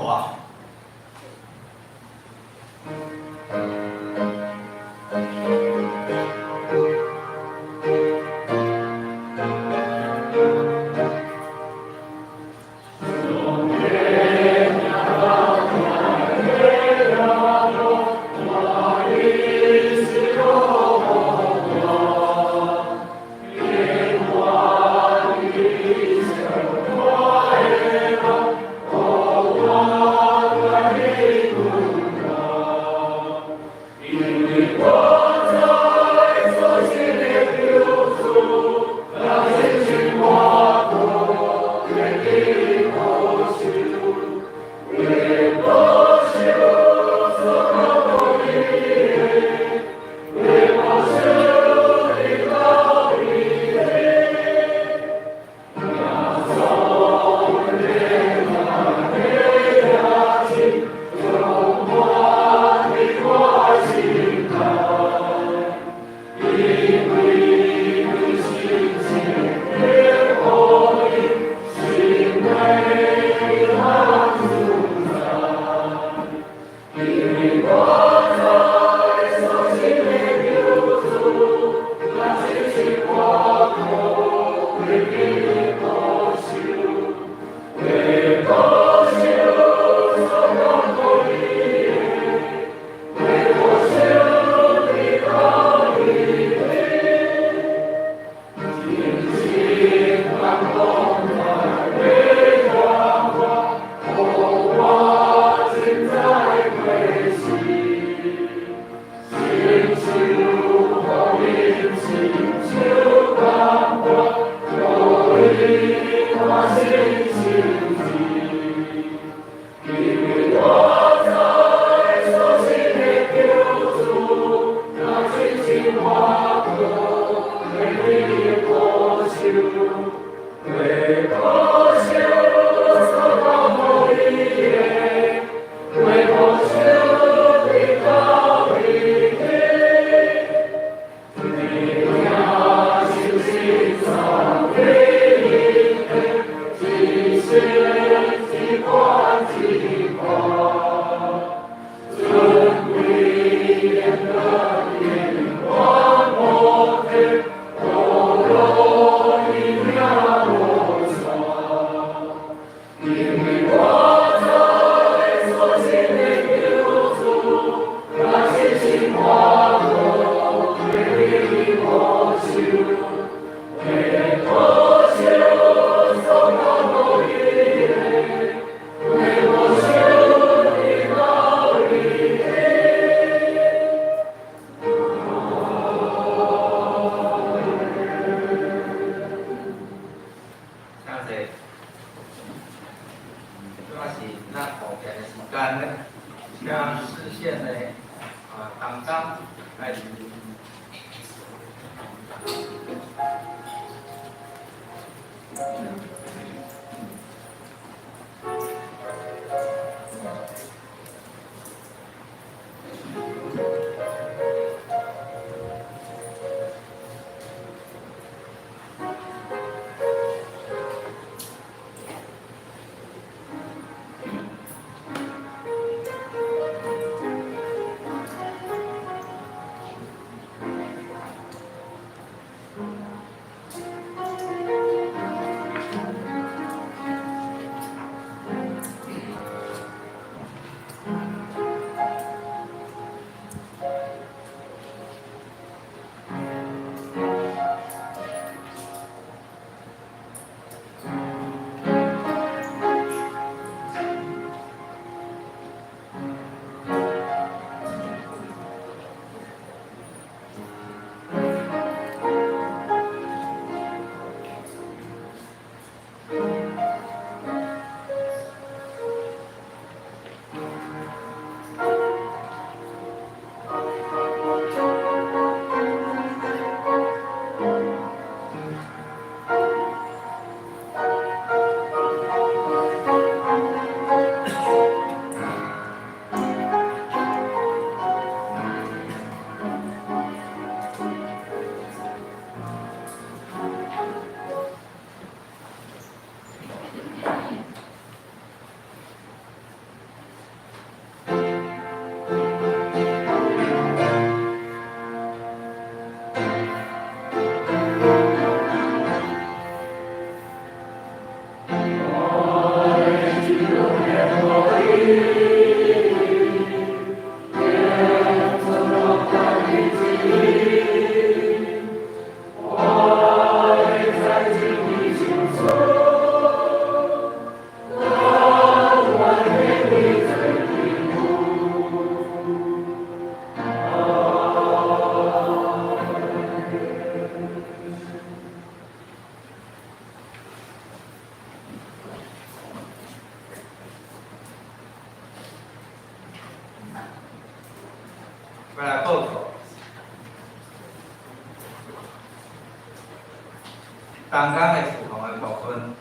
单工的事项的部分，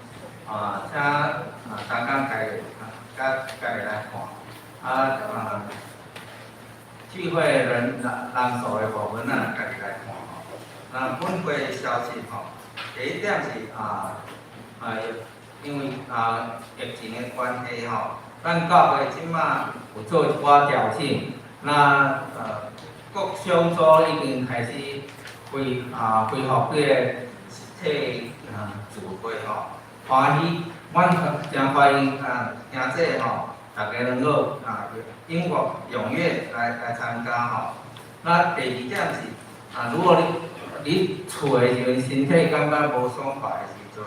请单工家己来看，聚会人数的部分，咱家己来看吼。那本会消息吼，第一点是因为疫情的关系吼，咱教会即马有做一寡调整，那各小组已经开始恢复这个实体聚会吼，欢喜，阮真欢迎听这吼，大家能够踊跃来参加吼。那第二点是如果你厝的时阵身体感觉无爽快的时阵，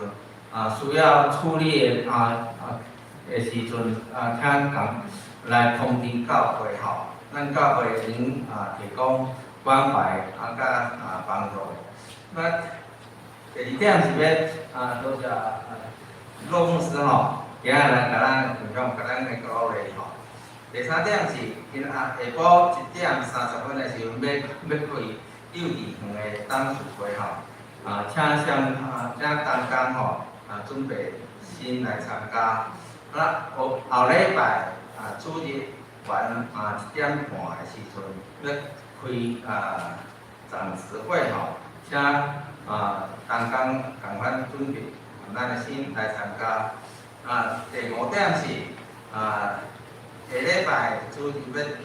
需要处理的时阵，请来通知教会吼，咱教会能提供关怀甲帮助。那第二点是要多谢骆牧师吼，今日来甲咱分享甲咱的鼓励吼。第三点是今下晡1点30分的时阵要开幼儿园的董事会吼，请单工吼准备先来参加。那后礼拜主日晚1点半的时阵要开暂时会吼，请单工共款准备，咱先来参加。第5点是下礼拜主日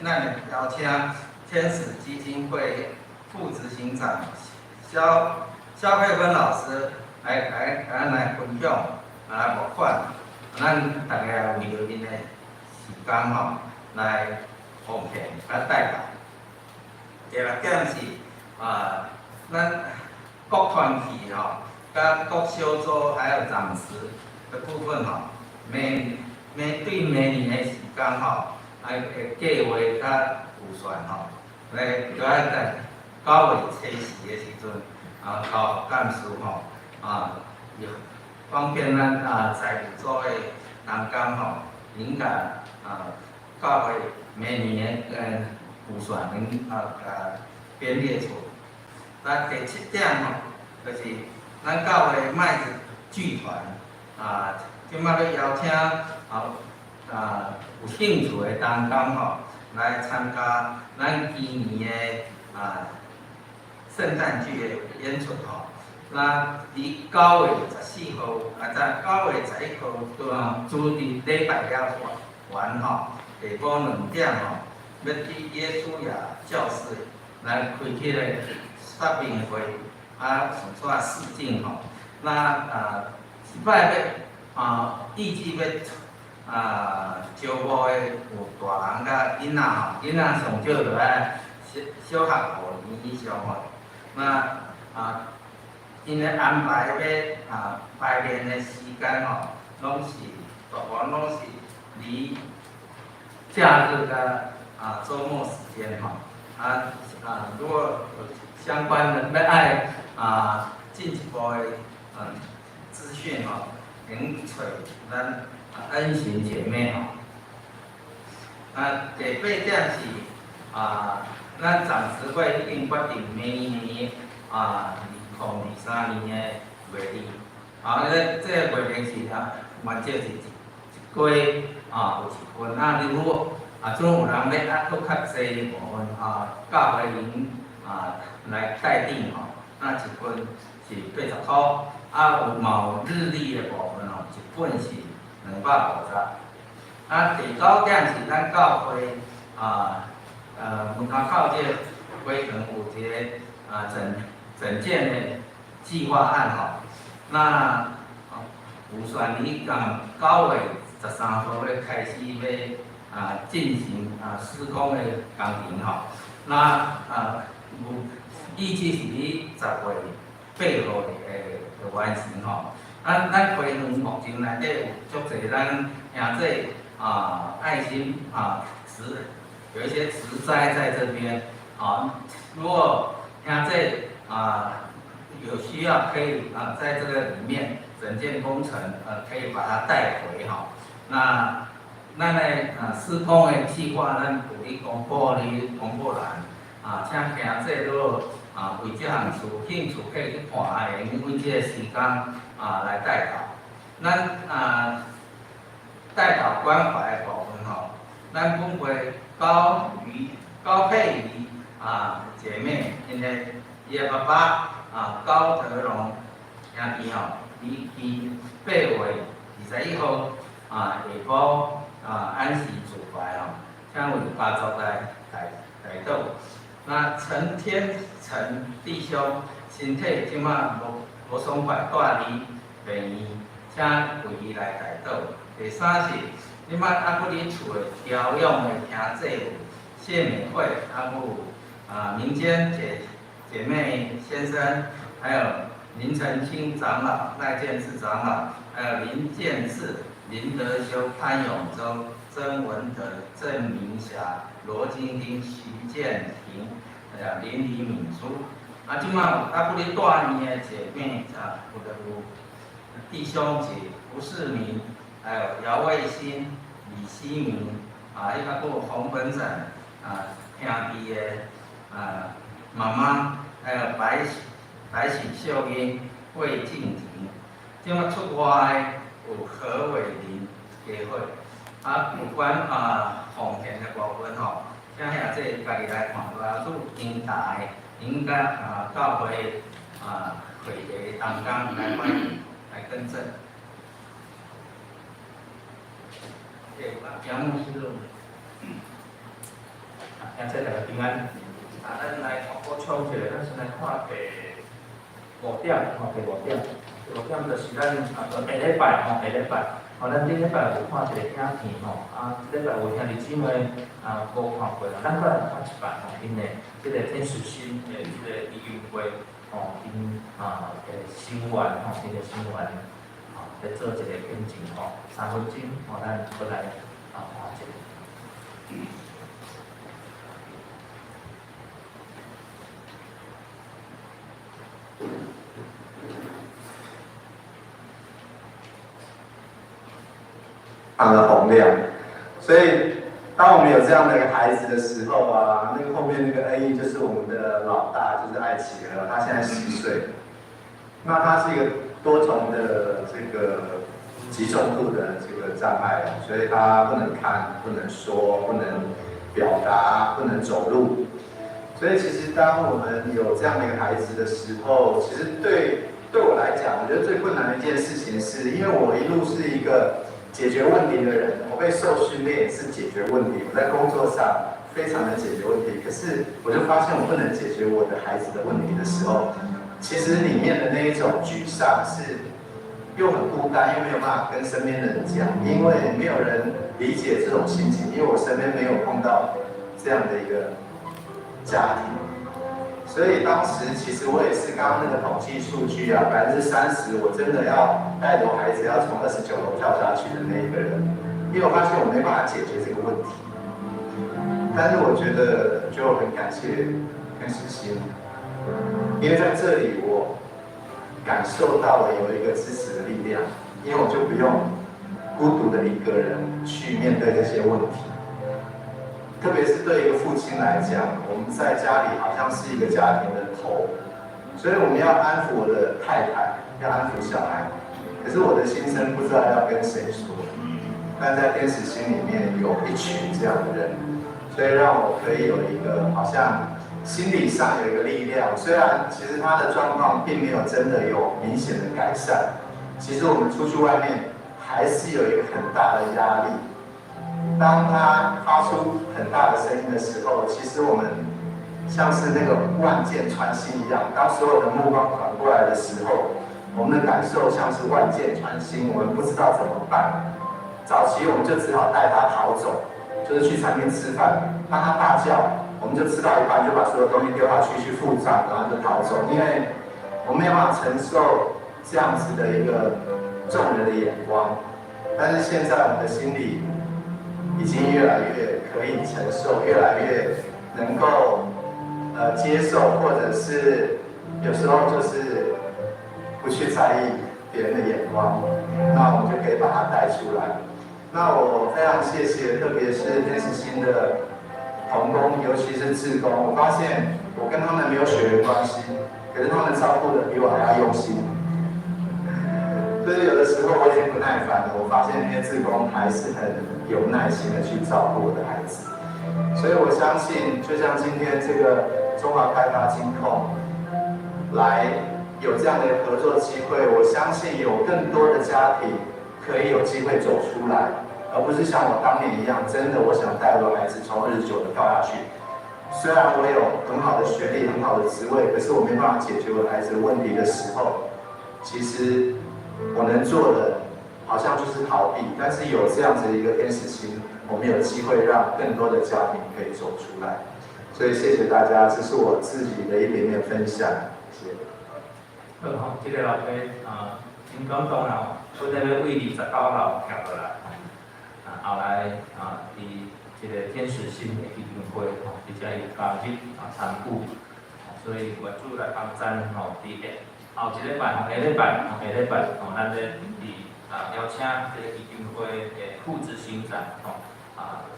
咱会邀请天使基金会副执行长肖佩芬老师来分享募款，咱大家为着因的时间吼来奉献来代表。第6点是咱各团体吼，甲各小组还有长时的部分吼，每年的时间吼，会计划甲预算吼，来就要在9月初4的时阵，交干事吼，方便咱财务组的人工吼，能甲教会每年的预算能编列出。那第7点吼，就是咱教会麦子剧团即摆要邀请有兴趣的同工吼来参加咱今年的圣诞剧的演出吼。那伫9月14号，在9月11号，主日礼拜了完吼，下晡2点吼，要去耶稣亚教室来开迄个说明会，算煞试镜吼。那即摆预计要招募的有大人甲囡仔吼，囡仔上少就爱小学5年以上吼。那因的安排要排练的时间吼，拢是大部分拢是离假日甲周末时间吼。如果有相关的要爱进一步的资讯吼，能找咱恩情姐妹吼。第8点是咱暂时会已经决定明年2023年的月历。这个月历是原则是一月有1份。如果总有人要搁较济的部分教会能来代订吼，那1份是80块。有日历的部分1份是250。第9点是咱教会门口靠这规程有一个整件的计划案吼。那有算你9月13号要开始要进行施工的工程吼。那预计是伫10月8号就完成吼。咱花园目前内底有足侪咱兄弟爱心有一些植栽在这边如果兄弟有需要，可以在这个里面整件工程可以把它带回吼。那咱的施工的计划，咱有咧公布栏，请兄弟都为这项事兴趣可以去看下，因为这个时间来带导。咱带导关怀的部分吼，咱本会高佩仪姐妹，因为伊的爸爸高德龙兄弟吼，伊8月21号下晡安息主怀吼，请为家族来祷。那陈天成弟兄身体即马无爽快，住伫病院，请为伊来祷。第三是，即马搁伫厝的调养的兄弟有谢美惠，有民间姐妹先生，还有林澄清长老、赖建志长老，还有林建志、林德修、潘永洲、曾文德、郑明霞、罗金丁、徐建庭，还有林李敏珠。即马搁伫住院的姐妹有弟兄姐吴世明，还有姚卫新、李希明，还有洪本省兄弟的妈妈，还有白喜秀英、魏静婷。即马出外的有何伟林家伙，有关奉献的部分吼，请兄弟家己来看，老师平台应该教会会议当中来反映来更正。杨牧师，兄弟大家平安。咱来补充一下，咱先来看第5点，第5点就是咱下礼拜，咱顶礼拜有看一个影片这礼拜有兄弟姊妹无看过咱再来看一摆因的这个天使心的这个义运会因的新闻因的新闻来做一个见证3分钟咱过来看一下。洪亮，所以当我们有这样的一个孩子的时候那个后面那个恩义就是我们的老大，就是艾启和，他现在10岁。那他是一个多重的这个极重度的这个障碍，所以他不能看、不能说、不能表达、不能走路。所以其实当我们有这样的一个孩子的时候，其实对我来讲，我觉得最困难的一件事情是，因为我一路是一个解决问题的人，我被受训练是解决问题，我在工作上非常的解决问题。可是我就发现我不能解决我的孩子的问题的时候，其实里面的那一种沮丧是又很孤单，又没有办法跟身边的人讲，因为没有人理解这种心情，因为我身边没有碰到这样的一个家庭。所以当时其实我也是刚刚那个统计数据30%，我真的要带着我孩子要从29楼跳下去的那一个人，因为我发现我没办法解决这个问题。但是我觉得就很感谢天使心，因为在这里我感受到了有一个支持的力量，因为我就不用孤独的一个人去面对这些问题。特别是对一个父亲来讲，我们在家里好像是一个家庭的头，所以我们要安抚我的太太，要安抚小孩。可是我的心声不知道要跟谁说，但在天使心里面有一群这样的人，所以让我可以有一个好像心理上有一个力量。虽然其实他的状况并没有真的有明显的改善，其实我们出去外面还是有一个很大的压力。当他发出很大的声音的时候，其实我们像是那个万箭穿心一样，当所有的目光转过来的时候，我们的感受像是万箭穿心，我们不知道怎么办。早期我们就只好带他逃走，就是去餐厅吃饭，当他大叫，我们就吃到一半就把所有东西丢下去付账，然后就逃走，因为我们没有办法承受这样子的一个众人的眼光。但是现在我们的心里已经越来越可以承受，越来越能够接受，或者是有时候就是不去在意别人的眼光，那我们就可以把它带出来。那我非常谢谢，特别是天使心的同工，尤其是志工，我发现我跟他们没有血缘关系，可是他们照顾的比我还要用心。就是有的时候我已经不耐烦了，我发现那些志工还是很有耐心的去照顾我的孩子，所以我相信，就像今天这个中华开发金控来有这样的合作机会，我相信有更多的家庭可以有机会走出来，而不是像我当年一样，真的我想带我的孩子从29的跳下去。虽然我有很好的学历、很好的职位，可是我没办法解决我孩子的问题的时候，其实我能做的好像就是逃避，但是有这样子的一个天使心，我们有机会让更多的家庭可以走出来。所以谢谢大家，这是我自己的一点点分享，谢谢。好，这个老爸真感动啦，本来要为29号跳落来，后来伫这个天使心的基金会而且伊加入参与，所以愿主来帮咱伫后一礼拜、下礼拜，咱咧邀请这个基金会的副执行长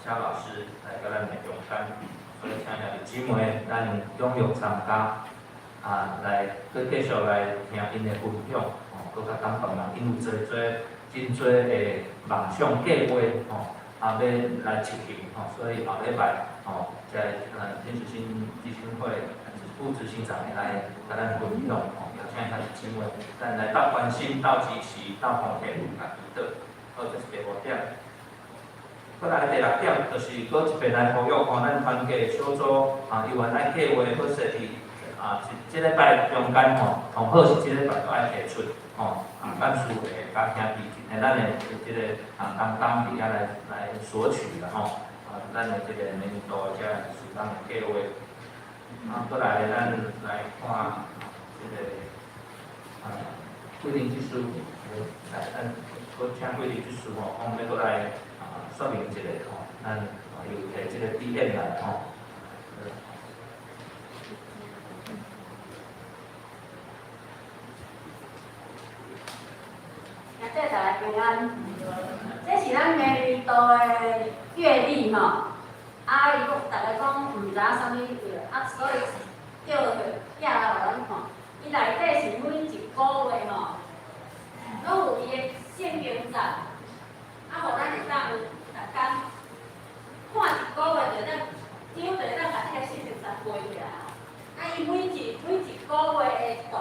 肖老师来甲咱来中间，所以请兄弟姊妹咱踊跃参加，来去继续来听因的分享，搁较感动人，因有真多的梦想计划，要来执行，所以后礼拜在天使心基金会副执行长来甲咱分享，邀请兄弟姊妹，咱来斗关心、斗支持、斗奉献、甲祈祷。好，这是第5点。再来第6点，就是搁一遍来呼吁咱团结小组由原来计划好势伫即礼拜中间同好是即礼拜都爱提出干事的甲兄弟，咱的即个担当伫遐来索取的咱的即个年度即个适当的计划。再来咱来看即个规定之书，来咱搁请规定之书我们要来说明一下咱有摕即个 DM 来这大家平安，这是咱年度的月历伊讲大家讲毋知啥物月，所以叫寄来互咱看。伊内底是每一个月拢有伊的现金站，互咱会当逐天看一个月就当，只要就当把这个现金站背起来。伊每一个月的图拢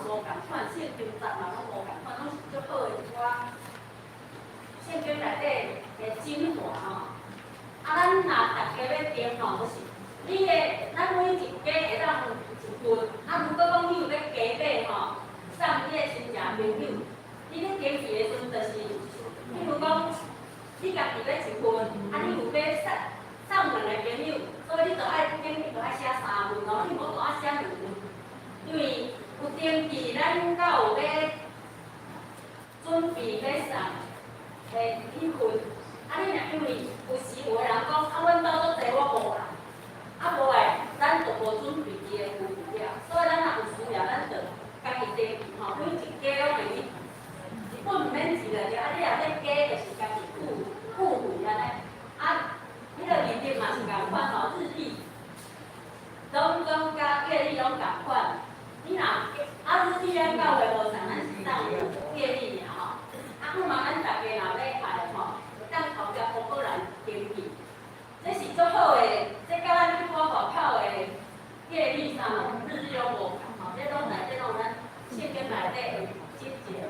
无共款，现金站嘛拢无共款，拢是足好的一寡现金内底的精华咱若逐家要订就是你的，咱每一家会当分一份。如果讲你有要加买送你的亲戚朋友，你咧订去的时阵，就是比如讲你家己要一份，你有要送2个朋友，所以你就爱订去就爱写3份你无就爱写2份，因为有登记咱才有要准备要送的礼品。你若因为有时有个人讲，阮兜足济我无啦，无诶，咱就无准备伊的物料，所以咱若有需要，咱就家己登记每一家拢会一本毋免一个对，你若要加，就是家己付费安尼。迄个日历嘛是共款日历，拢甲月历拢共款。你若日历咱到月无送，咱是送月历尔看嘛，咱大家若要爱当头家公布来登记，这是足好的。这甲咱去看外口的月历啥日历拢无共这拢内底拢咱现金内底的节节。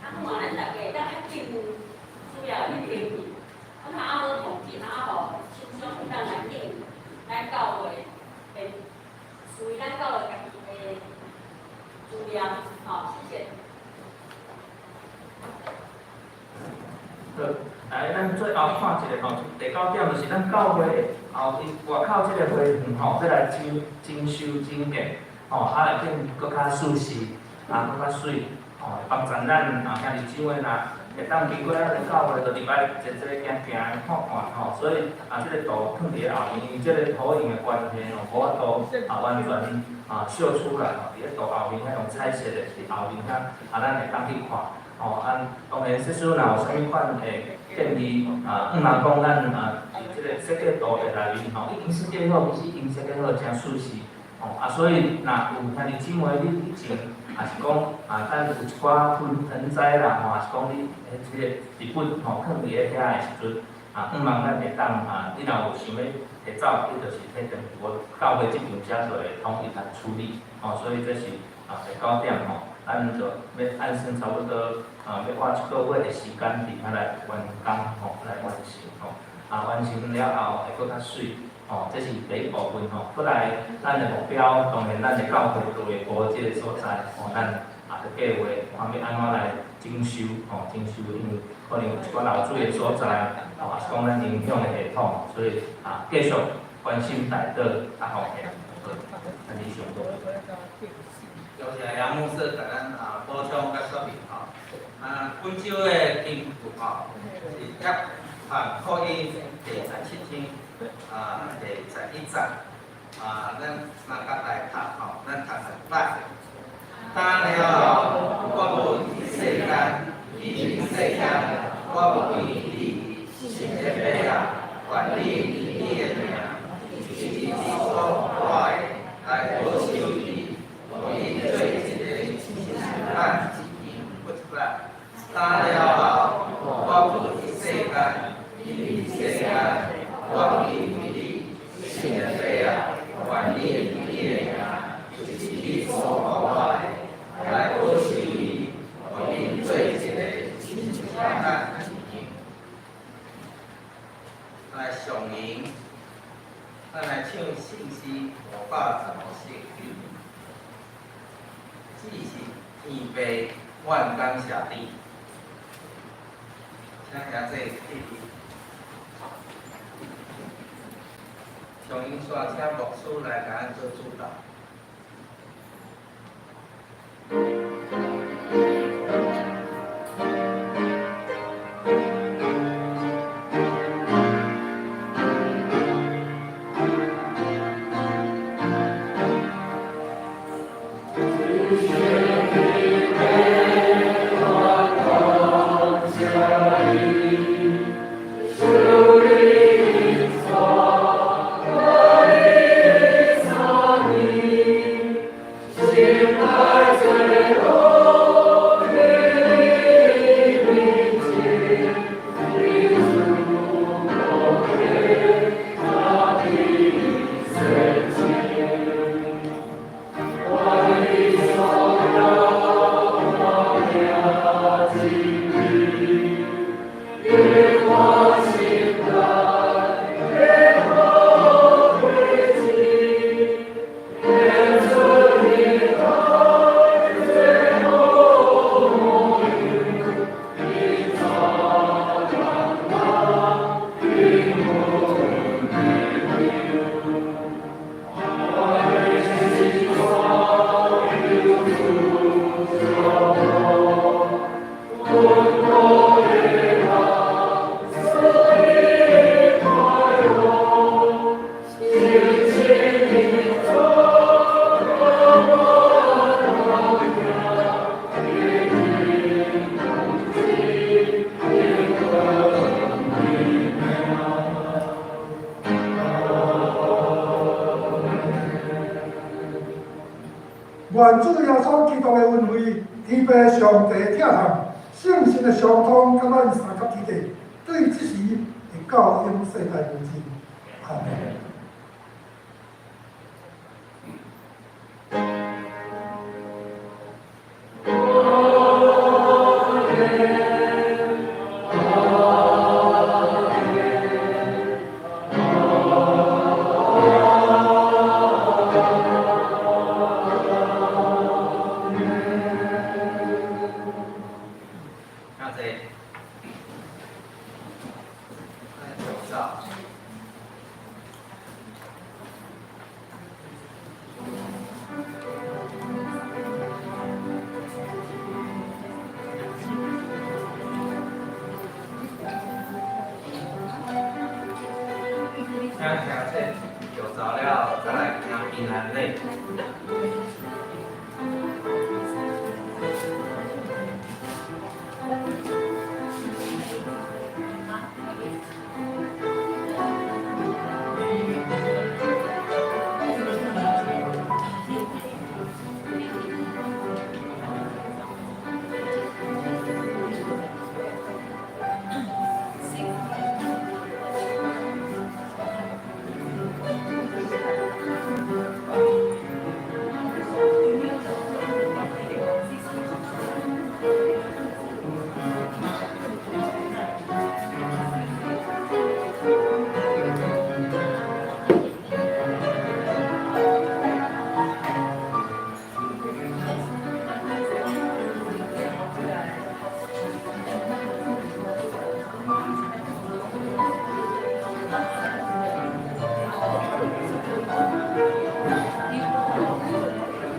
看嘛，咱大家会当较紧需要去登记。无统计，互亲属会当来订咱教会的，属于咱教会家己的资料。谢谢。好，来，咱最后看一个第9点就是咱教会外口这个花园要来精修精简，来变搁较舒适，搁较水，帮助咱兄弟姊妹会当经过咱的教会，就入来坐坐行行看看所以这个图放伫后面，这个投影的关系无法度完全秀出来伫咧图后面遐用彩色的伫后面遐咱会当去看。当然，这时候若有啥物款的建议，若讲咱这个个设计图的内面吼，已经设计好，其实已经设计好真顺势。所以若有兄弟姊妹你以前，也是讲等有一寡盆栽啦，也是讲你即个日本放伫咧遐的时阵，希望咱会当你若有想要提走，你就是迄阵我教会即边遮就会统一来处理。所以这是9点咱就要按算差不多要花1个月的时间伫遐来完工来完成完成了后会搁较水。这是第一部分过来，咱的目标当然咱的教会就会无即个所在咱就计划看要安怎来征收因为可能有一寡漏水的所在也是讲咱影响的系统，所以继续关心大德方面，安尼上多。多谢杨牧师甲咱补充甲说明本周的经文是约翰福音第17章。第11章，咱甲来读咱读8。打了我不世间，你世间，我不你，是这辈愿你的名，是所爱来保守你，你做一个咱不出来。打了我不世间，你世间。我比你是谁啊？愿你的名，就是你所爱来保守你，你做一个咱来上映，咱来唱信息515首，只是天父万感谢你，请听这上映线请牧师来甲咱做主导。愿主耶稣基督的恩惠、天父上帝疼痛、圣神的相通，甲咱三甲基地，对即时会到永世代无尽。阿门。